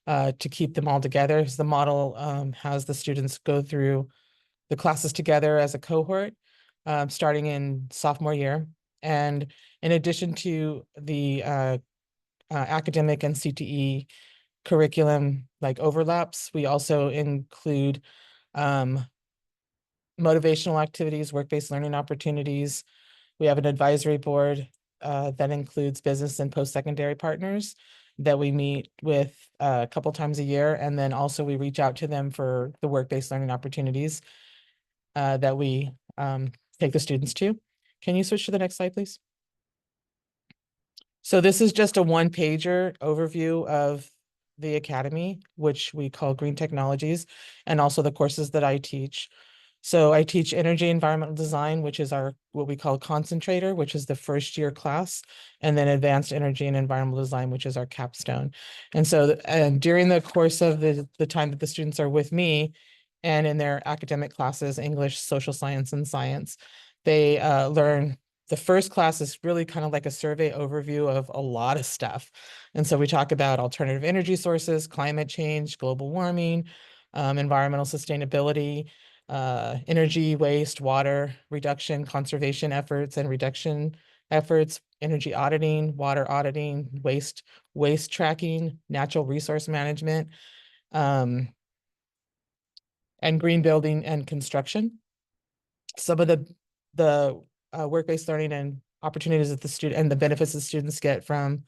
to keep them all together. The model has the students go through the classes together as a cohort, starting in sophomore year. And in addition to the academic and CTE curriculum like overlaps, we also include motivational activities, work-based learning opportunities. We have an advisory board that includes business and post-secondary partners that we meet with a couple times a year. And then also we reach out to them for the work-based learning opportunities that we take the students to. Can you switch to the next slide, please? So this is just a one-pager overview of the academy, which we call Green Technologies, and also the courses that I teach. So I teach energy environmental design, which is our what we call concentrator, which is the first year class, and then advanced energy and environmental design, which is our capstone. And so and during the course of the time that the students are with me and in their academic classes, English, social science, and science, they learn. The first class is really kind of like a survey overview of a lot of stuff. And so we talk about alternative energy sources, climate change, global warming, environmental sustainability, energy, waste, water reduction, conservation efforts and reduction efforts, energy auditing, water auditing, waste tracking, natural resource management, and green building and construction. Some of the work-based learning and opportunities that the student and the benefits the students get from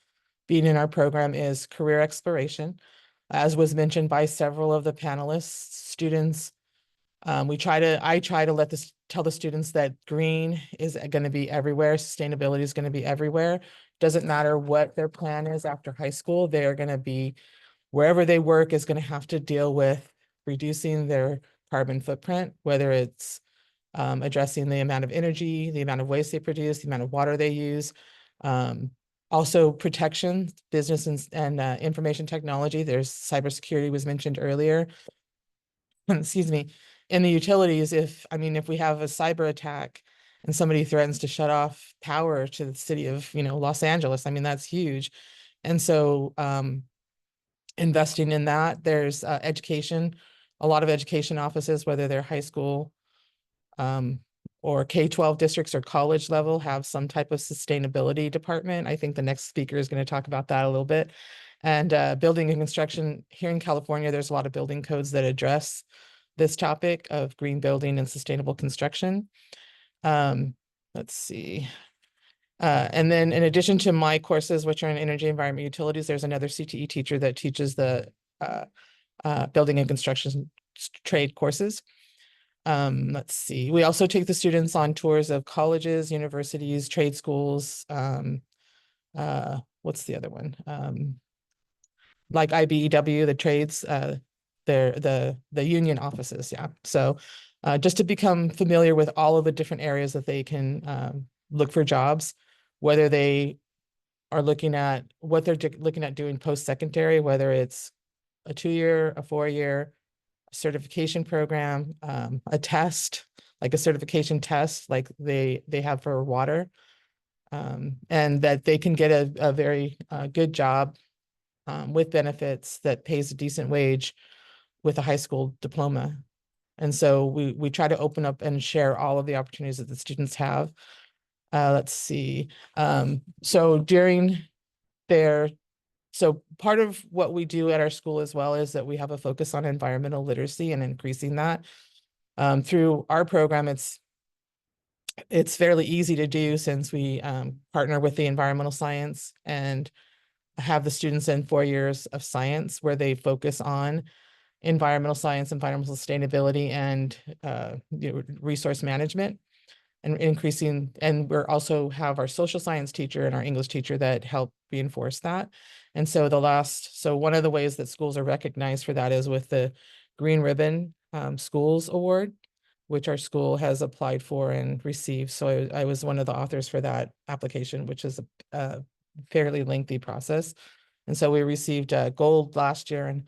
being in our program is career exploration. As was mentioned by several of the panelists, students, I try to tell the students that green is going to be everywhere, sustainability is going to be everywhere. Doesn't matter what their plan is after high school, they are going to be, wherever they work is going to have to deal with reducing their carbon footprint, whether it's addressing the amount of energy, the amount of waste they produce, the amount of water they use. Also protection, business and information technology. There's cybersecurity was mentioned earlier. Excuse me. In the utilities, if we have a cyber attack and somebody threatens to shut off power to the city of, Los Angeles, that's huge. And so investing in that, there's education, a lot of education offices, whether they're high school, or K-12 districts or college level, have some type of sustainability department. I think the next speaker is going to talk about that a little bit. And building and construction here in California, there's a lot of building codes that address this topic of green building and sustainable construction. Let's see. And then in addition to my courses, which are in energy, environment, utilities, there's another CTE teacher that teaches the building and construction trade courses. Let's see. We also take the students on tours of colleges, universities, trade schools. What's the other one? Like IBEW, the trades, the union offices. Yeah. So just to become familiar with all of the different areas that they can look for jobs, whether they are looking at what they're looking at doing post-secondary, whether it's a 2-year, a 4-year certification program, a test, like a certification test, like they have for water, and that they can get a very good job with benefits that pays a decent wage with a high school diploma. And so we try to open up and share all of the opportunities that the students have. Let's see. So part of what we do at our school as well is that we have a focus on environmental literacy and increasing that. Through our program, it's fairly easy to do since we partner with the environmental science and have the students in 4 years of science where they focus on environmental science, environmental sustainability, and resource management. And increasing, and we're also have our social science teacher and our English teacher that help reinforce that. And so one of the ways that schools are recognized for that is with the Green Ribbon Schools Award, which our school has applied for and received. So I was one of the authors for that application, which is a fairly lengthy process. And so we received gold last year, and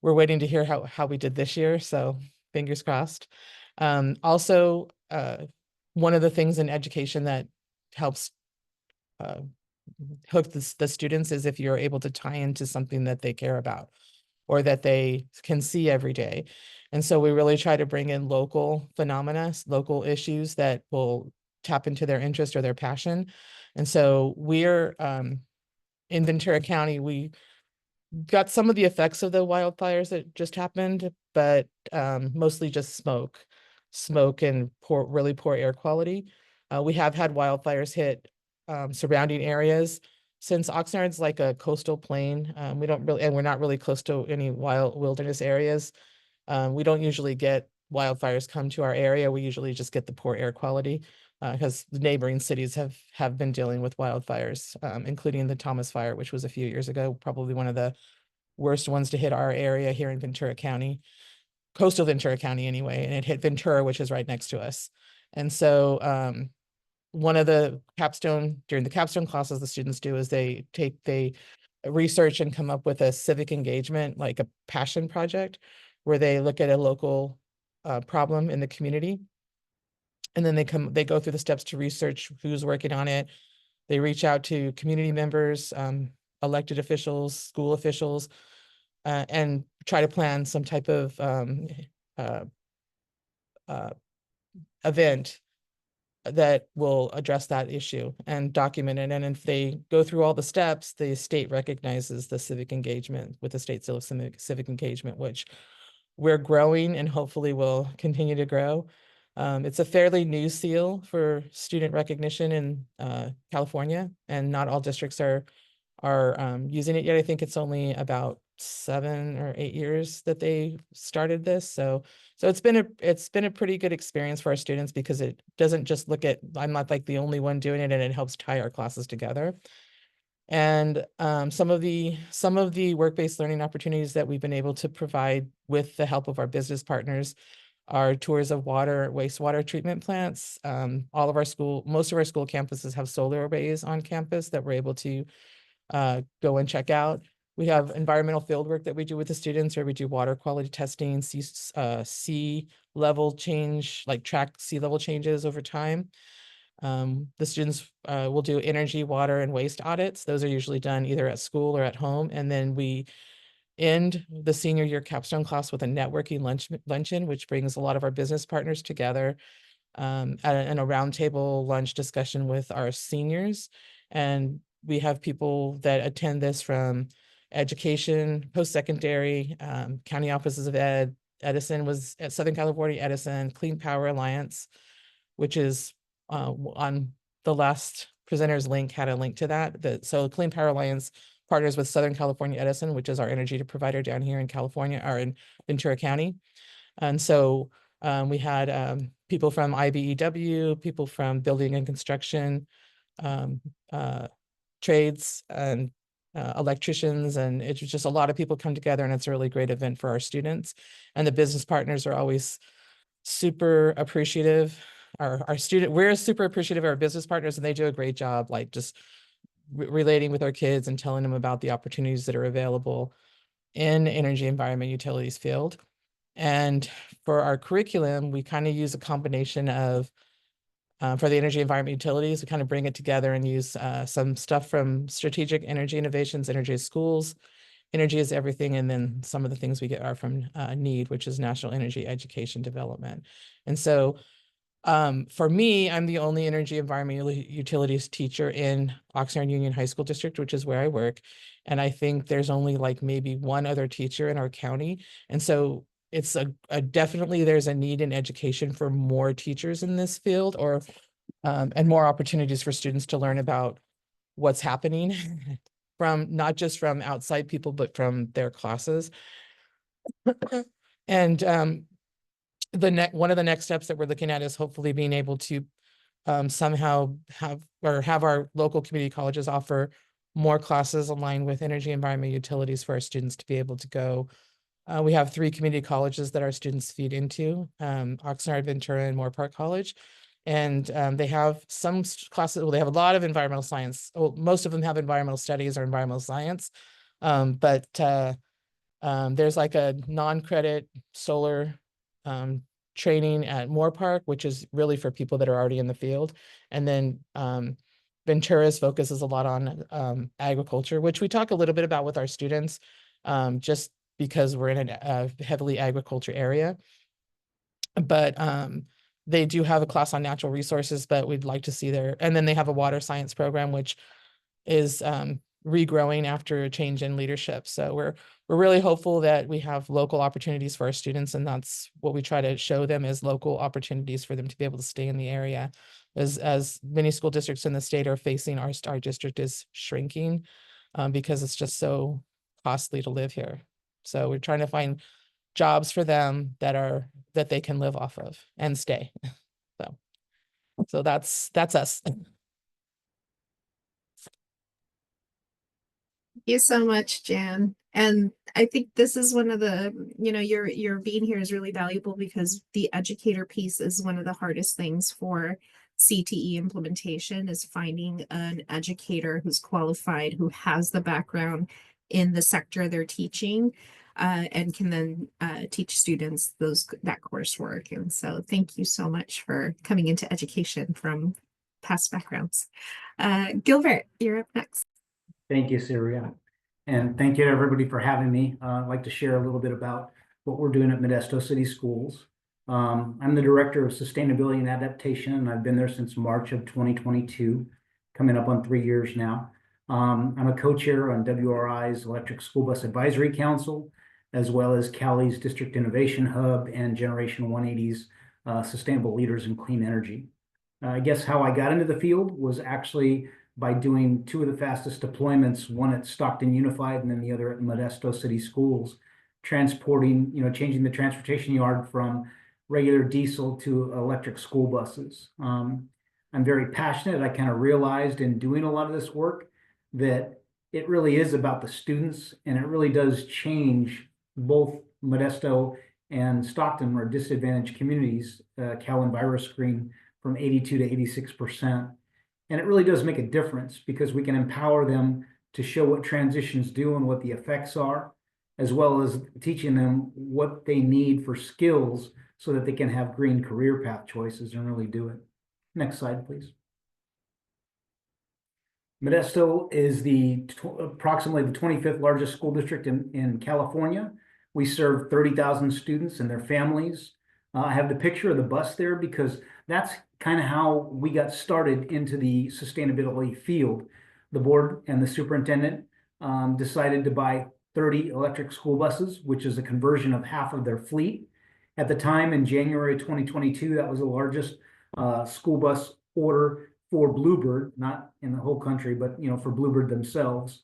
we're waiting to hear how we did this year. So fingers crossed. Also, one of the things in education that helps hook the students is if you're able to tie into something that they care about or that they can see every day. And so we really try to bring in local phenomena, local issues that will tap into their interest or their passion. And so we're in Ventura County, we got some of the effects of the wildfires that just happened, but mostly just smoke and really poor air quality. We have had wildfires hit surrounding areas. Since Oxnard's like a coastal plain, we're not really close to any wilderness areas. We don't usually get wildfires come to our area. We usually just get the poor air quality. because the neighboring cities have been dealing with wildfires, including the Thomas Fire, which was a few years ago, probably one of the worst ones to hit our area here in Ventura County, coastal Ventura County anyway, and it hit Ventura, which is right next to us. And so one of the during the capstone classes the students do is they research and come up with a civic engagement, like a passion project, where they look at a local problem in the community. And then they go through the steps to research who's working on it. They reach out to community members, elected officials, school officials, and try to plan some type of event that will address that issue and document it. And if they go through all the steps, the state recognizes the civic engagement with the state seal of civic engagement, which we're growing and hopefully will continue to grow. It's a fairly new seal for student recognition in California, and not all districts are using it yet. I think it's only about 7 or 8 years that they started this. So it's been a pretty good experience for our students, because it doesn't just look at, I'm not like the only one doing it, and it helps tie our classes together. And some of the work-based learning opportunities that we've been able to provide with the help of our business partners are tours of wastewater treatment plants. Most of our school campuses have solar arrays on campus that we're able to go and check out. We have environmental field work that we do with the students, where we do water quality testing, sea level change, like track sea level changes over time. The students will do energy, water, and waste audits. Those are usually done either at school or at home. And then we end the senior year capstone class with a networking luncheon, which brings a lot of our business partners together in a roundtable lunch discussion with our seniors. And we have people that attend this from education, post-secondary, county offices of ed. Edison was at Southern California Edison, Clean Power Alliance, which is on the last presenter's link, had a link to that. So Clean Power Alliance partners with Southern California Edison, which is our energy provider down here in California, or in Ventura County. And so we had people from IBEW, people from building and construction, trades, and electricians, and it's just a lot of people come together, and it's a really great event for our students. And the business partners are always super appreciative. We're super appreciative of our business partners, and they do a great job, like just relating with our kids and telling them about the opportunities that are available in energy, environment, utilities field. And for our curriculum, we kind of use a combination of, for the energy, environment, utilities, we kind of bring it together and use some stuff from strategic energy innovations, energy as schools, energy is everything, and then some of the things we get are from NEED, which is National Energy Education Development. And so for me, I'm the only energy, environmental utilities teacher in Oxnard Union High School District, which is where I work. And I think there's only like maybe one other teacher in our county. And so it's definitely there's a need in education for more teachers in this field, or and more opportunities for students to learn about what's happening from not just from outside people, but from their classes. And one of the next steps that we're looking at is hopefully being able to somehow have our local community colleges offer more classes aligned with energy, environment, utilities for our students to be able to go. We have 3 community colleges that our students feed into, Oxnard, Ventura, and Moore Park College. And they have some classes, well, they have a lot of environmental science. Well, most of them have environmental studies or environmental science. But there's like a non-credit solar training at Moore Park, which is really for people that are already in the field. And then Ventura's focuses a lot on agriculture, which we talk a little bit about with our students, just because we're in a heavily agriculture area. But they do have a class on natural resources, but we'd like to see and then they have a water science program, which is regrowing after a change in leadership. So we're really hopeful that we have local opportunities for our students, and that's what we try to show them, is local opportunities for them to be able to stay in the area. As many school districts in the state are facing, our district is shrinking because it's just so costly to live here. So we're trying to find jobs for them that they can live off of and stay. So So that's us. Thank you so much, Jan. And I think this is one of the, your being here is really valuable because the educator piece is one of the hardest things for CTE implementation, is finding an educator who's qualified, who has the background in the sector they're teaching, and can then teach students that coursework. And so thank you so much for coming into education from past backgrounds. Gilbert, you're up next. Thank you, Syria. And thank you to everybody for having me. I'd like to share a little bit about what we're doing at Modesto City Schools. I'm the Director of Sustainability and Adaptation, and I've been there since March of 2022, coming up on 3 years now. I'm a co-chair on WRI's Electric School Bus Advisory Council, as well as Cali's District Innovation Hub and Generation 180's Sustainable Leaders in Clean Energy. I guess how I got into the field was actually by doing 2 of the fastest deployments, one at Stockton Unified and then the other at Modesto City Schools, transporting, changing the transportation yard from regular diesel to electric school buses. I'm very passionate. I kind of realized in doing a lot of this work that it really is about the students, and it really does change both Modesto and Stockton, are disadvantaged communities, Cal EnviroScreen, from 82 to 86%. And it really does make a difference because we can empower them to show what transitions do and what the effects are, as well as teaching them what they need for skills so that they can have green career path choices and really do it. Next slide, please. Modesto is approximately the 25th largest school district in California. We serve 30,000 students and their families. I have the picture of the bus there because that's kind of how we got started into the sustainability field. The board and the superintendent decided to buy 30 electric school buses, which is a conversion of half of their fleet. At the time, in January 2022, that was the largest school bus order for Bluebird, not in the whole country, but for Bluebird themselves.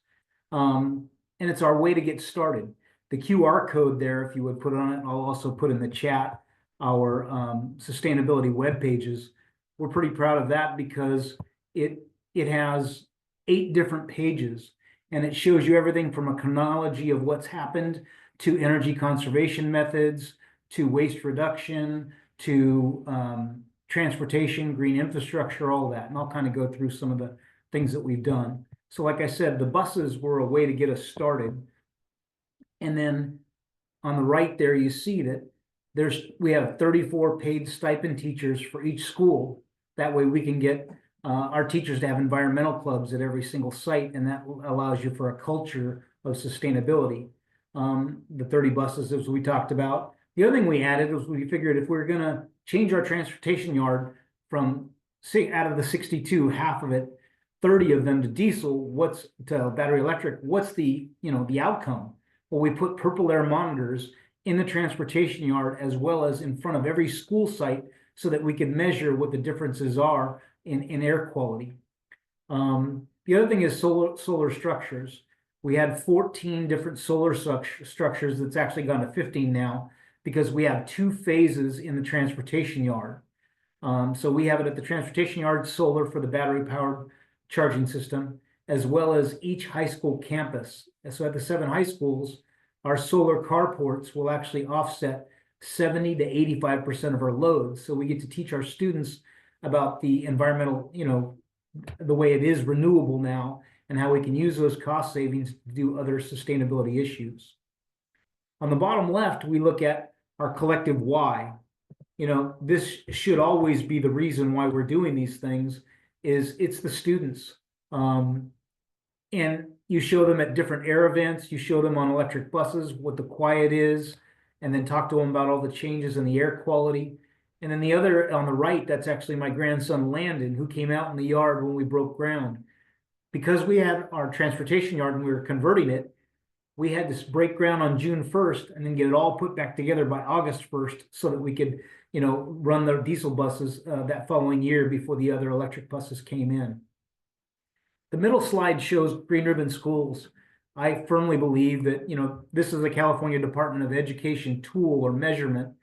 And it's our way to get started. The QR code there, if you would put on it, I'll also put in the chat our sustainability web pages. We're pretty proud of that because it has 8 different pages, and it shows you everything from a chronology of what's happened to energy conservation methods, to waste reduction, to transportation, green infrastructure, all that. And I'll kind of go through some of the things that we've done. So like I said, the buses were a way to get us started. And then on the right there, you see that we have 34 paid stipend teachers for each school. That way we can get our teachers to have environmental clubs at every single site, and that allows you for a culture of sustainability. The 30 buses, as we talked about. The other thing we added was we figured if we were going to change our transportation yard from, say, out of the 62, half of it, 30 of them to diesel, to battery electric, what's the outcome? Well, we put purple air monitors in the transportation yard as well as in front of every school site so that we can measure what the differences are in air quality. The other thing is solar structures. We had 14 different solar structures. That's actually gone to 15 now because we have 2 phases in the transportation yard. So we have it at the transportation yard, solar for the battery powered charging system, as well as each high school campus. And so at the 7 high schools, our solar carports will actually offset 70 to 85% of our loads. So we get to teach our students about the environmental, the way it is renewable now and how we can use those cost savings to do other sustainability issues. On the bottom left, we look at our collective why. This should always be the reason why we're doing these things, it's the students. And you show them at different air events, you show them on electric buses what the quiet is, and then talk to them about all the changes in the air quality. And then the other on the right, that's actually my grandson Landon, who came out in the yard when we broke ground. Because we had our transportation yard and we were converting it, we had to break ground on June 1st and then get it all put back together by August 1st so that we could, run the diesel buses that following year before the other electric buses came in. The middle slide shows Green Ribbon Schools. I firmly believe that, this is a California Department of Education tool or measurement,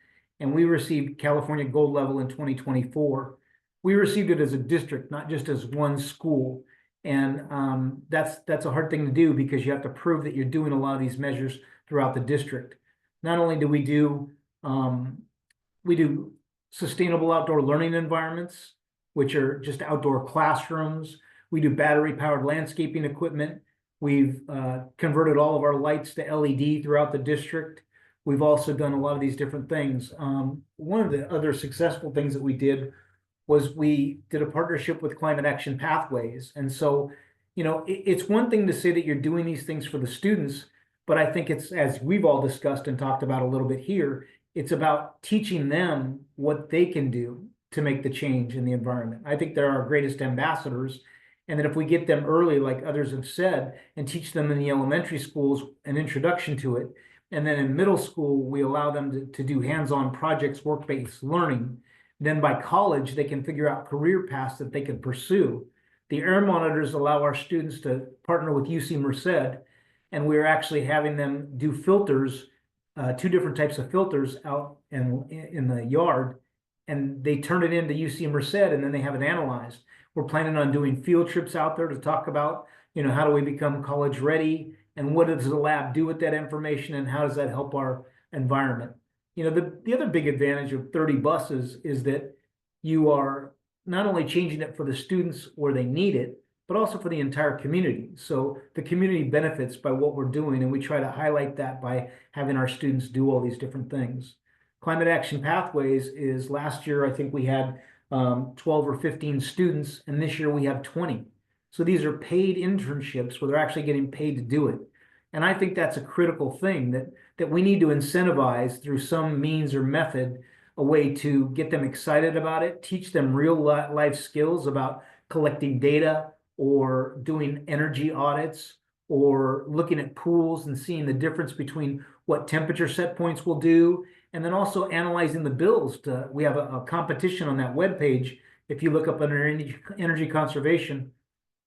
and we received California Gold Level in 2024. we received it as a district, not just as one school. And that's a hard thing to do because you have to prove that you're doing a lot of these measures throughout the district. Not only do we do sustainable outdoor learning environments, which are just outdoor classrooms. We do battery-powered landscaping equipment. We've converted all of our lights to LED throughout the district. We've also done a lot of these different things. One of the other successful things that we did was we did a partnership with Climate Action Pathways. And so, it's one thing to say that you're doing these things for the students, but I think it's, as we've all discussed and talked about a little bit here, it's about teaching them what they can do to make the change in the environment. I think they're our greatest ambassadors. And that if we get them early, like others have said, and teach them in the elementary schools an introduction to it, and then in middle school, we allow them to do hands-on projects, work-based learning. Then by college, they can figure out career paths that they can pursue. The air monitors allow our students to partner with UC Merced, and we're actually having them do filters, 2 different types of filters out in the yard, and they turn it into UC Merced, and then they have it analyzed. We're planning on doing field trips out there to talk about, how do we become college ready, and what does the lab do with that information, and how does that help our environment? The other big advantage of 30 buses is that you are not only changing it for the students where they need it, but also for the entire community. So the community benefits by what we're doing, and we try to highlight that by having our students do all these different things. Climate Action Pathways is, last year, I think we had 12 or 15 students, and this year we have 20. So these are paid internships where they're actually getting paid to do it. And I think that's a critical thing that we need to incentivize through some means or method, a way to get them excited about it, teach them real life skills about collecting data or doing energy audits or looking at pools and seeing the difference between what temperature set points will do, and then also analyzing the bills. We have a competition on that webpage. If you look up under energy conservation,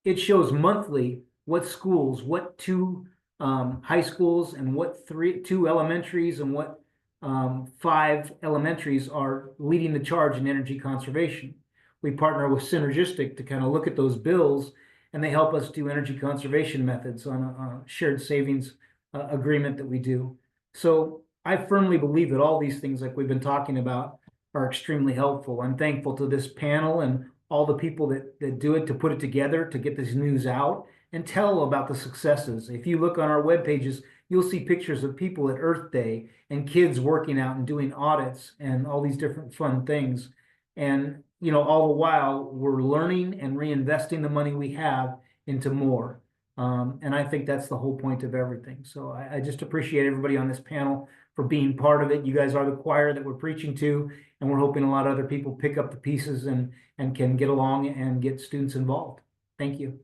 it shows monthly what schools, what 2 high schools and what 2 elementaries and what 5 elementaries are leading the charge in energy conservation. We partner with Synergistic to kind of look at those bills, and they help us do energy conservation methods on a shared savings agreement that we do. So I firmly believe that all these things, like we've been talking about, are extremely helpful. I'm thankful to this panel and all the people that do it to put it together, to get this news out and tell about the successes. If you look on our web pages, you'll see pictures of people at Earth Day and kids working out and doing audits and all these different fun things. And, all the while we're learning and reinvesting the money we have into more. And I think that's the whole point of everything. So I just appreciate everybody on this panel for being part of it. You guys are the choir that we're preaching to, and we're hoping a lot of other people pick up the pieces and can get along and get students involved. Thank you.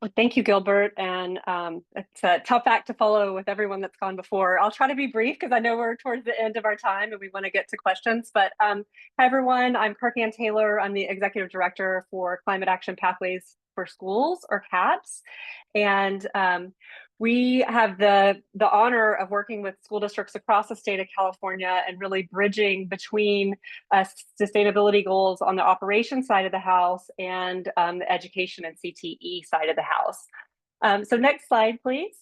Well, thank you, Gilbert. And it's a tough act to follow with everyone that's gone before. I'll try to be brief because I know we're towards the end of our time and we want to get to questions. But hi, everyone. I'm Kirk-Ann Taylor. I'm the Executive Director for Climate Action Pathways for Schools, or CAPS. And we have the honor of working with school districts across the state of California and really bridging between sustainability goals on the operations side of the house and the education and CTE side of the house. So next slide, please.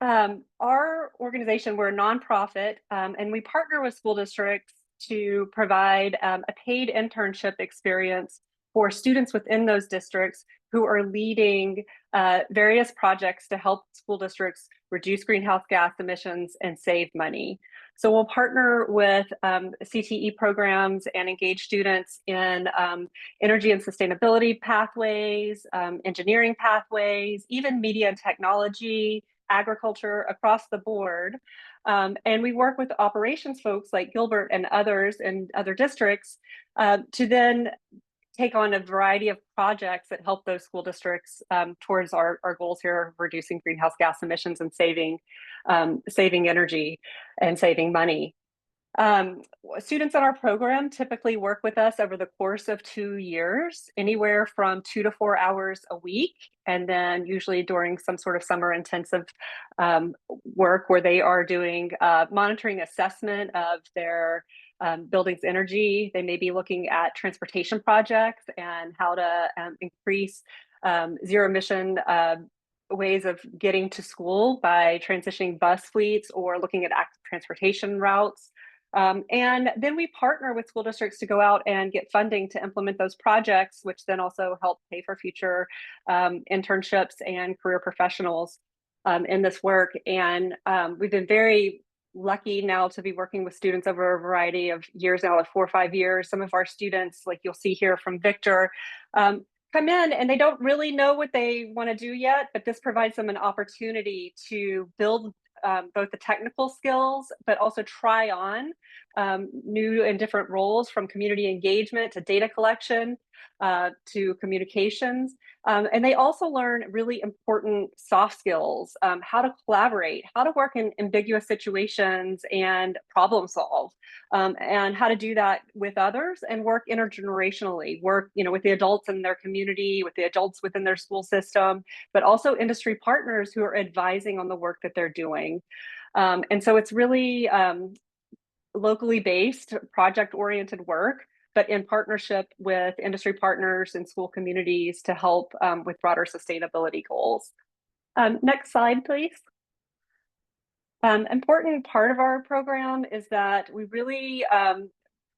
Our organization, we're a nonprofit, and we partner with school districts to provide a paid internship experience for students within those districts who are leading various projects to help school districts reduce greenhouse gas emissions and save money. So we'll partner with CTE programs and engage students in energy and sustainability pathways, engineering pathways, even media and technology, agriculture, across the board. And we work with operations folks like Gilbert and others in other districts to then take on a variety of projects that help those school districts towards our goals here of reducing greenhouse gas emissions and saving energy and saving money. Students in our program typically work with us over the course of 2 years, anywhere from 2 to 4 hours a week, and then usually during some sort of summer intensive work where they are doing monitoring assessment of their buildings energy. They may be looking at transportation projects and how to increase zero emission ways of getting to school by transitioning bus fleets or looking at active transportation routes. And then we partner with school districts to go out and get funding to implement those projects, which then also help pay for future internships and career professionals in this work. And we've been very lucky now to be working with students over a variety of years now, like 4 or 5 years. Some of our students, like you'll see here from Victor, come in and they don't really know what they want to do yet, but this provides them an opportunity to build both the technical skills, but also try on new and different roles, from community engagement to data collection to communications. And they also learn really important soft skills, how to collaborate, how to work in ambiguous situations and problem solve, and how to do that with others and work intergenerationally, work, you know, with the adults in their community, with the adults within their school system, but also industry partners who are advising on the work that they're doing. And so it's really locally based, project-oriented work, but in partnership with industry partners and school communities to help with broader sustainability goals. Next slide, please. Important part of our program is that we really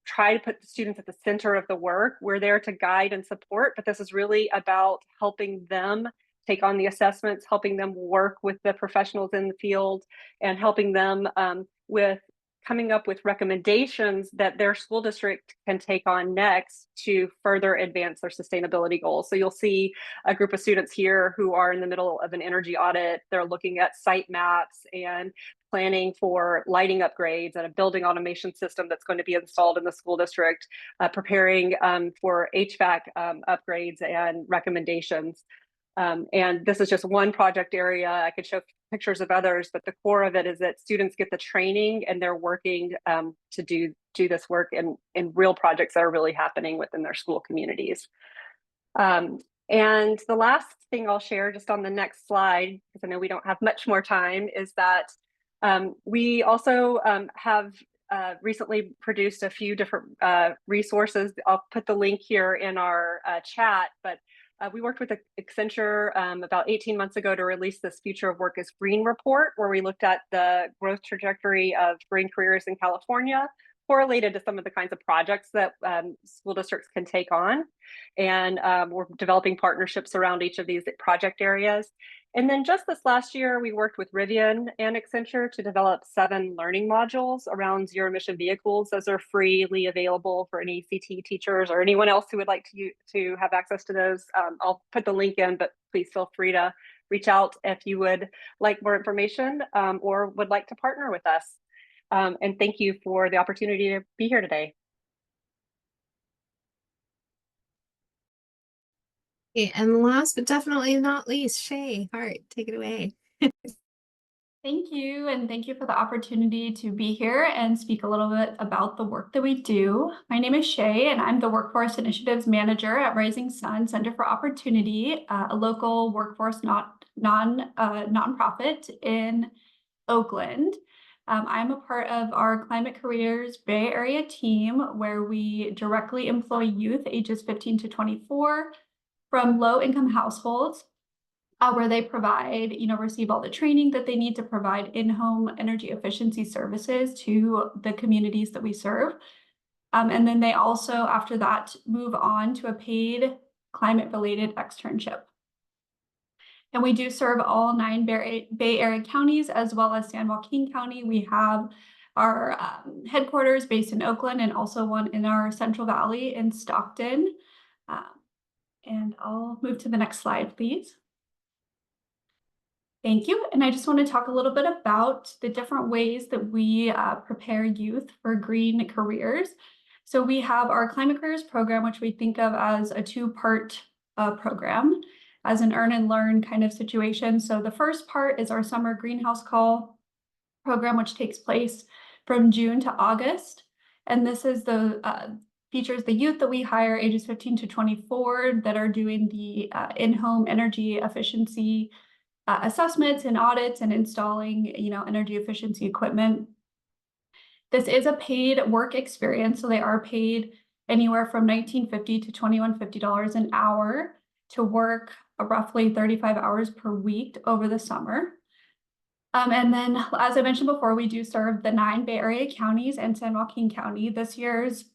try to put the students at the center of the work. We're there to guide and support, but this is really about helping them take on the assessments, helping them work with the professionals in the field, and helping them with coming up with recommendations that their school district can take on next to further advance their sustainability goals. So you'll see a group of students here who are in the middle of an energy audit. They're looking at site maps and planning for lighting upgrades and a building automation system that's going to be installed in the school district, preparing for HVAC upgrades and recommendations. And this is just one project area. I could show pictures of others, but the core of it is that students get the training and they're working to do this work in real projects that are really happening within their school communities. And the last thing I'll share just on the next slide, because I know we don't have much more time, is that we also have recently produced a few different resources. I'll put the link here in our chat, but we worked with Accenture about 18 months ago to release this Future of Work is Green report, where we looked at the growth trajectory of green careers in California, correlated to some of the kinds of projects that school districts can take on. And we're developing partnerships around each of these project areas. And then just this last year, we worked with Rivian and Accenture to develop 7 learning modules around zero emission vehicles. Those are freely available for any CT teachers or anyone else who would like to have access to those. I'll put the link in, but please feel free to reach out if you would like more information or would like to partner with us. And thank you for the opportunity to be here today. And last but definitely not least, Shay Hart, take it away. Thank you, and thank you for the opportunity to be here and speak a little bit about the work that we do. My name is Shay, and I'm the Workforce Initiatives Manager at Rising Sun Center for Opportunity, a local workforce nonprofit in Oakland. I'm a part of our Climate Careers Bay Area team, where we directly employ youth ages 15 to 24 from low-income households, where they provide, receive all the training that they need to provide in-home energy efficiency services to the communities that we serve. And then they also, after that, move on to a paid climate-related externship. And we do serve all 9 Bay Area counties, as well as San Joaquin County. We have our headquarters based in Oakland and also one in our Central Valley in Stockton. And I'll move to the next slide, please. Thank you. And I just want to talk a little bit about the different ways that we prepare youth for green careers. So we have our Climate Careers program, which we think of as a 2-part program, as an earn and learn kind of situation. So the first part is our summer greenhouse call program, which takes place from June to August. And this is the features the youth that we hire ages 15 to 24 that are doing the in-home energy efficiency assessments and audits and installing, energy efficiency equipment. This is a paid work experience, so they are paid anywhere from $19.50 to $21.50 an hour to work roughly 35 hours per week over the summer. And then, as I mentioned before, we do serve the 9 Bay Area counties and San Joaquin County. This year's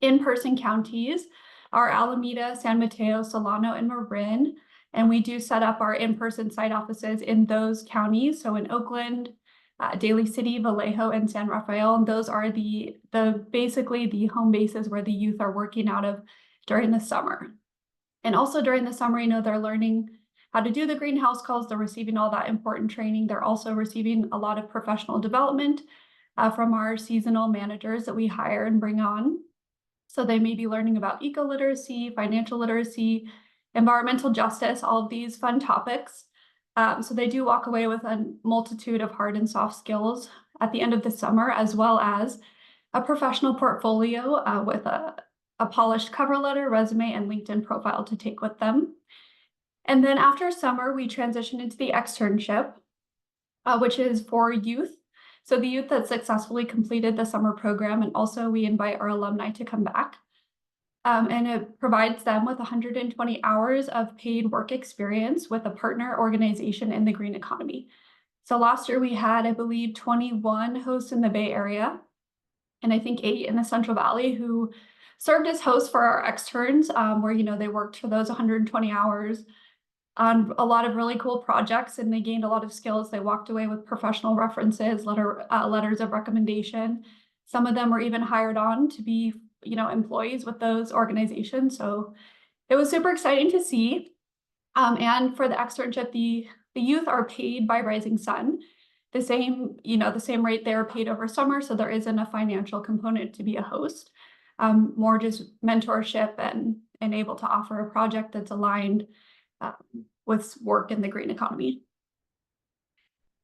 in-person counties are Alameda, San Mateo, Solano, and Marin. And we do set up our in-person site offices in those counties. So in Oakland, Daly City, Vallejo, and San Rafael. And those are the basically the home bases where the youth are working out of during the summer. And also during the summer, they're learning how to do the greenhouse calls. They're receiving all that important training. They're also receiving a lot of professional development from our seasonal managers that we hire and bring on. So they may be learning about eco-literacy, financial literacy, environmental justice, all of these fun topics. So they do walk away with a multitude of hard and soft skills at the end of the summer, as well as a professional portfolio with a polished cover letter, resume, and LinkedIn profile to take with them. And then after summer, we transition into the externship, which is for youth. So the youth that successfully completed the summer program, and also we invite our alumni to come back. And it provides them with 120 hours of paid work experience with a partner organization in the green economy. So last year we had, I believe, 21 hosts in the Bay Area, and I think 8 in the Central Valley who served as hosts for our externs, where they worked for those 120 hours on a lot of really cool projects, and they gained a lot of skills. They walked away with professional references, letters of recommendation. Some of them were even hired on to be, employees with those organizations. So it was super exciting to see. And for the externship, the youth are paid by Rising Sun, the same rate they're paid over summer. So there isn't a financial component to be a host, more just mentorship and able to offer a project that's aligned with work in the green economy.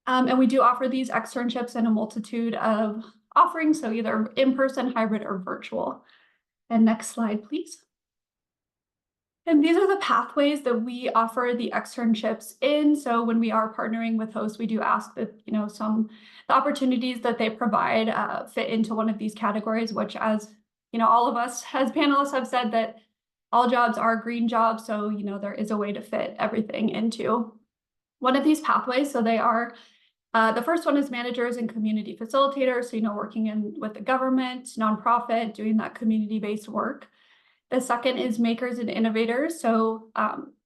And we do offer these externships in a multitude of offerings, so either in-person, hybrid, or virtual. And next slide, please. And these are the pathways that we offer the externships in. So when we are partnering with hosts, we do ask that, the opportunities that they provide fit into one of these categories, which, as all of us as panelists have said, that all jobs are green jobs. So, there is a way to fit everything into one of these pathways. So they are, the first one is managers and community facilitators. So, working with the government, nonprofit, doing that community-based work. The second is makers and innovators. So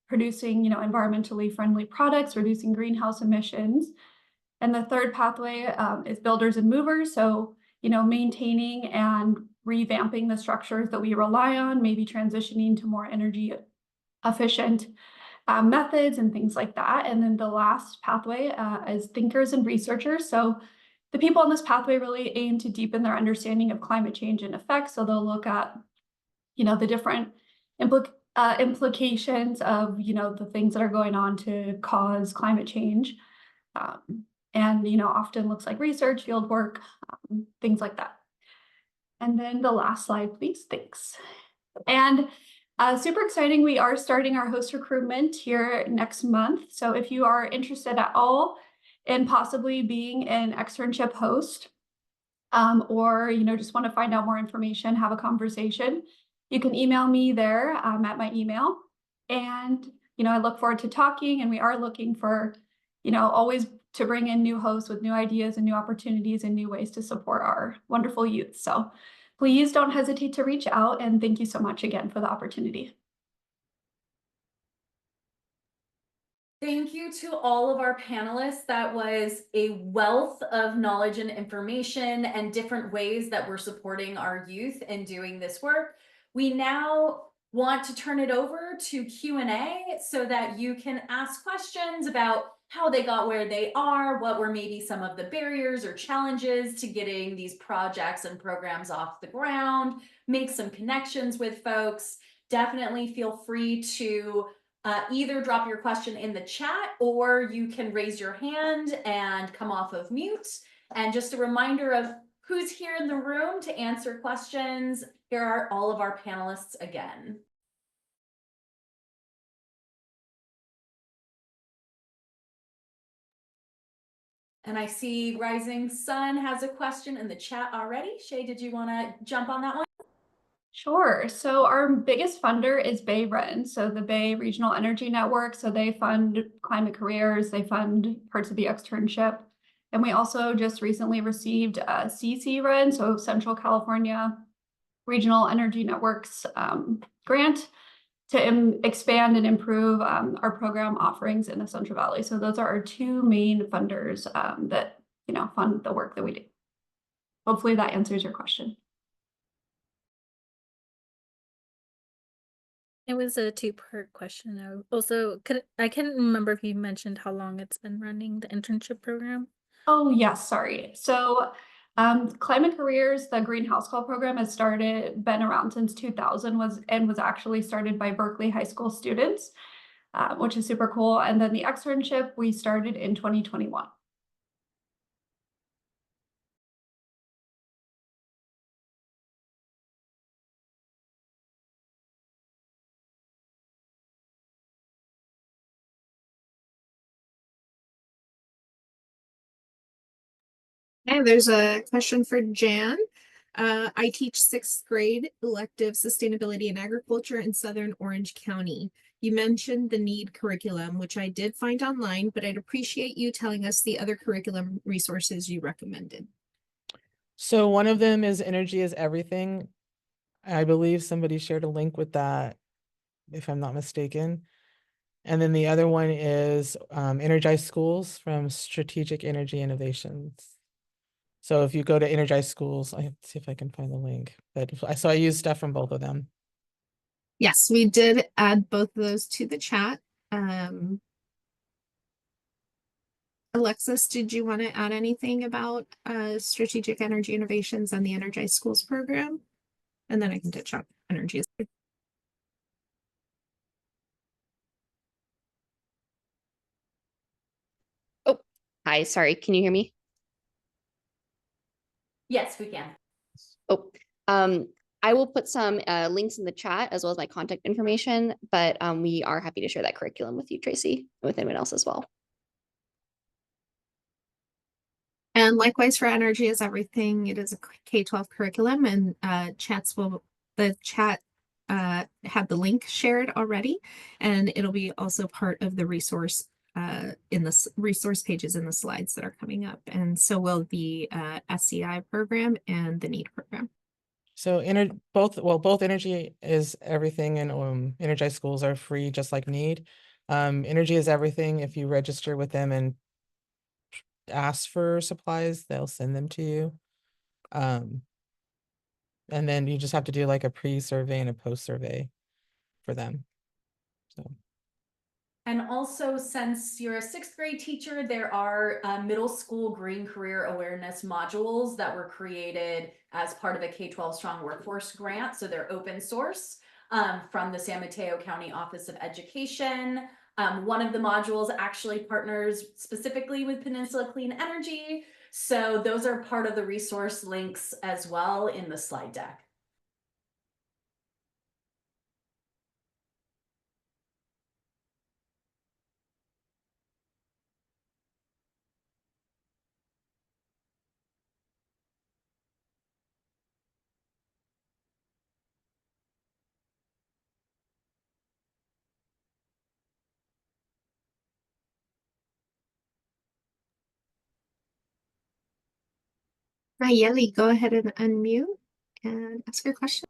producing, environmentally friendly products, reducing greenhouse emissions. And the third pathway is builders and movers. So, maintaining and revamping the structures that we rely on, maybe transitioning to more energy efficient methods and things like that. And then the last pathway is thinkers and researchers. So the people on this pathway really aim to deepen their understanding of climate change and effects. So they'll look at, the different implications of, the things that are going on to cause climate change. And, often looks like research, field work, things like that. And then the last slide, please. Thanks. And super exciting. We are starting our host recruitment here next month. So if you are interested at all in possibly being an externship host, or, just want to find out more information, have a conversation, you can email me there at my email. And, I look forward to talking, and we are looking for, always to bring in new hosts with new ideas and new opportunities and new ways to support our wonderful youth. So please don't hesitate to reach out, and thank you so much again for the opportunity. Thank you to all of our panelists. That was a wealth of knowledge and information and different ways that we're supporting our youth in doing this work. We now want to turn it over to Q&A so that you can ask questions about how they got where they are, what were maybe some of the barriers or challenges to getting these projects and programs off the ground, make some connections with folks. Definitely feel free to either drop your question in the chat, or you can raise your hand and come off of mute. And just a reminder of who's here in the room to answer questions. Here are all of our panelists again. And I see Rising Sun has a question in the chat already. Shay, did you want to jump on that one? Sure. So our biggest funder is Bay REN, so the Bay Regional Energy Network. So they fund climate careers, they fund parts of the externship. And we also just recently received a CC-REN, so Central California Regional Energy Networks grant to expand and improve our program offerings in the Central Valley. So those are our two main funders that fund the work that we do. Hopefully that answers your question. It was a two-part question. Also, I couldn't remember if you mentioned how long it's been running the internship program. Oh, yes, sorry. So Climate Careers, the Greenhouse Call program has been around since 2000 was actually started by Berkeley High School students, which is super cool. And then the externship we started in 2021. And there's a question for Jan. I teach 6th grade elective sustainability and agriculture in Southern Orange County. You mentioned the NEED curriculum, which I did find online, but I'd appreciate you telling us the other curriculum resources you recommended. So one of them is Energy is Everything. I believe somebody shared a link with that, if I'm not mistaken. And then the other one is Energize Schools from Strategic Energy Innovations. So if you go to Energize Schools, I have to see if I can find the link. But I use stuff from both of them. Yes, we did add both of those to the chat. Alexis, did you want to add anything about Strategic Energy Innovations and the Energize Schools program? And then I can touch on energy. Oh, hi, sorry, can you hear me? Yes, we can. Oh, I will put some links in the chat as well as my contact information, but we are happy to share that curriculum with you, Tracy, and with anyone else as well. And likewise for Energy is Everything, it is a K-12 curriculum, and the chat had the link shared already, and it'll be also part of the resource in the resource pages in the slides that are coming up, and so will the SCI program and the NEED program. So both Energy is Everything and Energize Schools are free, just like NEED. Energy is Everything. If you register with them and ask for supplies, they'll send them to you. And then you just have to do like a pre-survey and a post-survey for them. So. And also, since you're a 6th grade teacher, there are middle school green career awareness modules that were created as part of a K-12 Strong Workforce grant. So they're open source from the San Mateo County Office of Education. One of the modules actually partners specifically with Peninsula Clean Energy. So those are part of the resource links as well in the slide deck. Nayeli, go ahead and unmute and ask your question.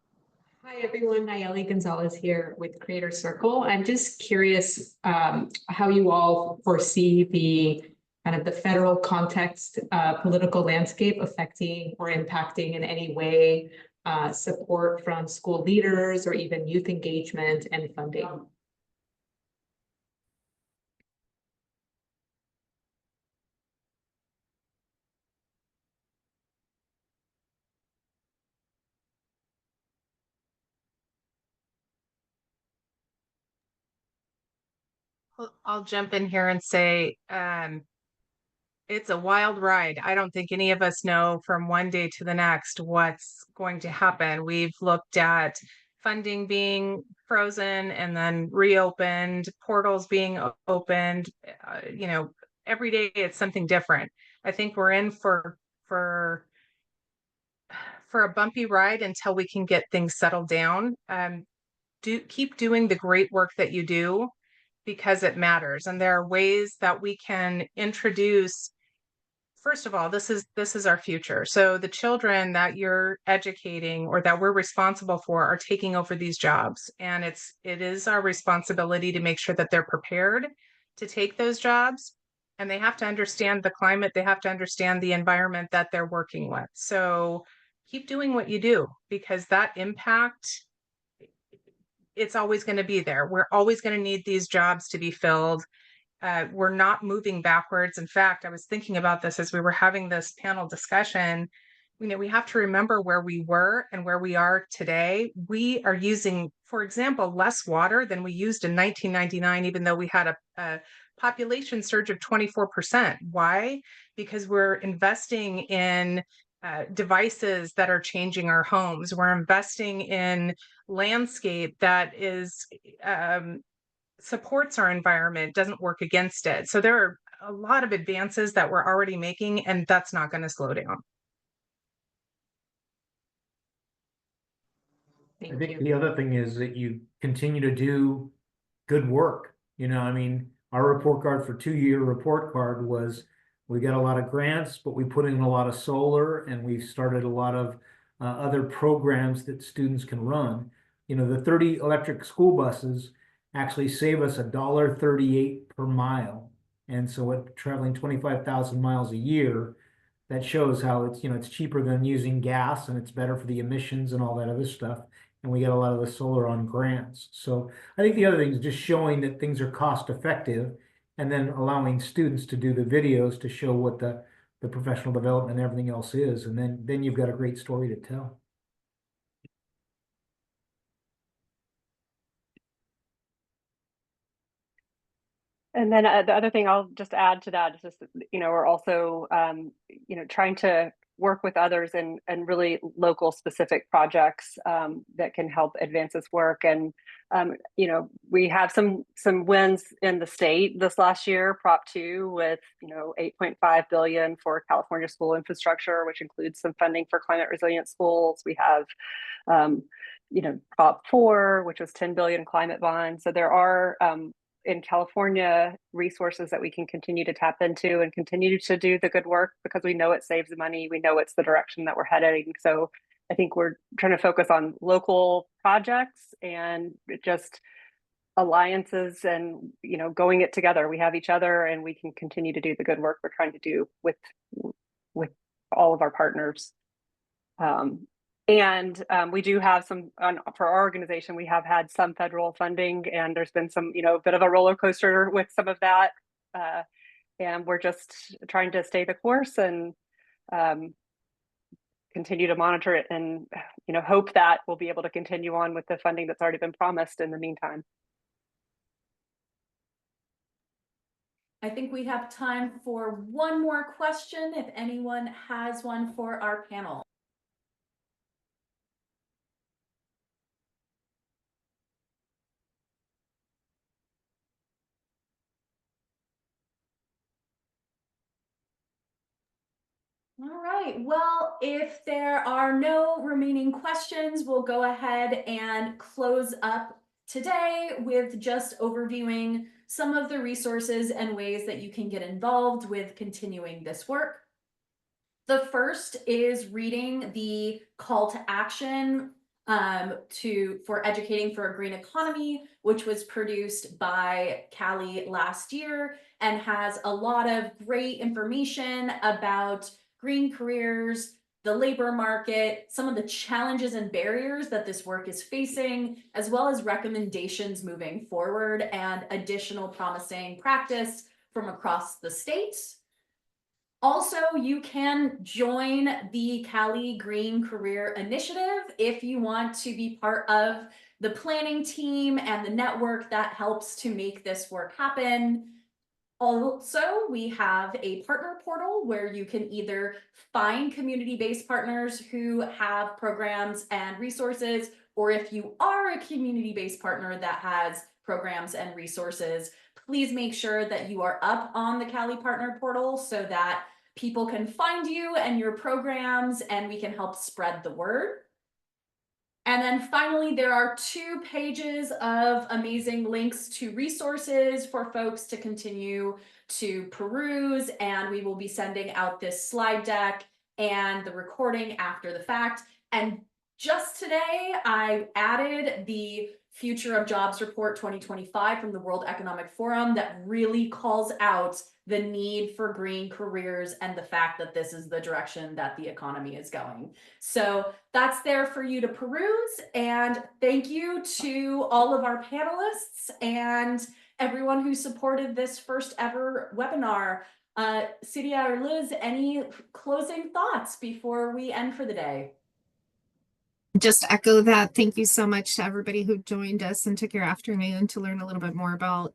Hi, everyone. Nayeli Gonzalez here with Creator Circle. I'm just curious how you all foresee the kind of the federal context, political landscape affecting or impacting in any way support from school leaders or even youth engagement and funding. I'll jump in here and say, it's a wild ride. I don't think any of us know from one day to the next what's going to happen. We've looked at funding being frozen and then reopened, portals being opened, every day it's something different. I think we're in for a bumpy ride until we can get things settled down. Keep doing the great work that you do, because it matters. And there are ways that we can introduce, first of all, this is our future. So the children that you're educating or that we're responsible for are taking over these jobs. And it is our responsibility to make sure that they're prepared to take those jobs. And they have to understand the climate, they have to understand the environment that they're working with. So keep doing what you do, because that impact, it's always going to be there. We're always going to need these jobs to be filled. We're not moving backwards. In fact, I was thinking about this as we were having this panel discussion. You know, we have to remember where we were and where we are today. We are using, for example, less water than we used in 1999, even though we had a population surge of 24%. Why? Because we're investing in devices that are changing our homes. We're investing in landscape that is supports our environment, doesn't work against it. So there are a lot of advances that we're already making, and that's not going to slow down. I think the other thing is that you continue to do good work. You know, I mean, our report card for 2-year report card was, we got a lot of grants, but we put in a lot of solar, and we've started a lot of other programs that students can run. You know, the 30 electric school buses actually save us $1.38 per mile. And so at traveling 25,000 miles a year, that shows how it's, you know, it's cheaper than using gas, and it's better for the emissions and all that other stuff. And we get a lot of the solar on grants. So I think the other thing is just showing that things are cost effective, and then allowing students to do the videos to show what the professional development and everything else is. And then you've got a great story to tell. And then the other thing I'll just add to that is just, you know, we're also, you know, trying to work with others and really local specific projects that can help advance this work. And, you know, we have some wins in the state this last year, Prop 2 with, you know, $8.5 billion for California school infrastructure, which includes some funding for climate resilient schools. We have, you know, Prop 4, which was $10 billion climate bonds. So there are, in California, resources that we can continue to tap into and continue to do the good work, because we know it saves money. We know it's the direction that we're heading. So I think we're trying to focus on local projects and just alliances and, you know, going it together. We have each other, and we can continue to do the good work we're trying to do with all of our partners. And we do have some, for our organization, we have had some federal funding, and there's been some, you know, bit of a roller coaster with some of that. And we're just trying to stay the course and continue to monitor it, and, you know, hope that we'll be able to continue on with the funding that's already been promised in the meantime. I think we have time for one more question, if anyone has one for our panel. All right, well, if there are no remaining questions, we'll go ahead and close up today with just overviewing some of the resources and ways that you can get involved with continuing this work. The first is reading the call to action for educating for a green economy, which was produced by Cali last year and has a lot of great information about green careers, the labor market, some of the challenges and barriers that this work is facing, as well as recommendations moving forward and additional promising practice from across the state. Also, you can join the Cali Green Career Initiative if you want to be part of the planning team and the network that helps to make this work happen. Also, we have a partner portal where you can either find community-based partners who have programs and resources, or if you are a community-based partner that has programs and resources, please make sure that you are up on the Cali Partner Portal so that people can find you and your programs, and we can help spread the word. And then finally, there are 2 pages of amazing links to resources for folks to continue to peruse, and we will be sending out this slide deck and the recording after the fact. And just today, I added the Future of Jobs Report 2025 from the World Economic Forum that really calls out the need for green careers and the fact that this is the direction that the economy is going. So that's there for you to peruse. And thank you to all of our panelists and everyone who supported this first ever webinar. Cydia or Liz, any closing thoughts before we end for the day? Just echo that. Thank you so much to everybody who joined us and took your afternoon to learn a little bit more about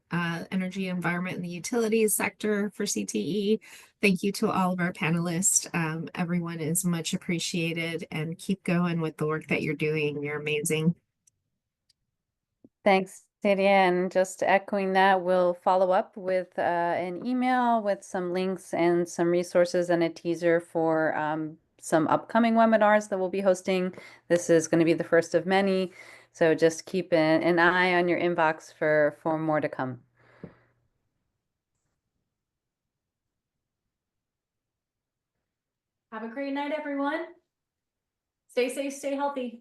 energy, environment, and the utilities sector for CTE. Thank you to all of our panelists. Everyone is much appreciated, and keep going with the work that you're doing. You're amazing. Thanks, Cydia. And just echoing that, we'll follow up with an email with some links and some resources and a teaser for some upcoming webinars that we'll be hosting. This is going to be the first of many, so just keep an eye on your inbox for more to come. Have a great night, everyone. Stay safe, stay healthy.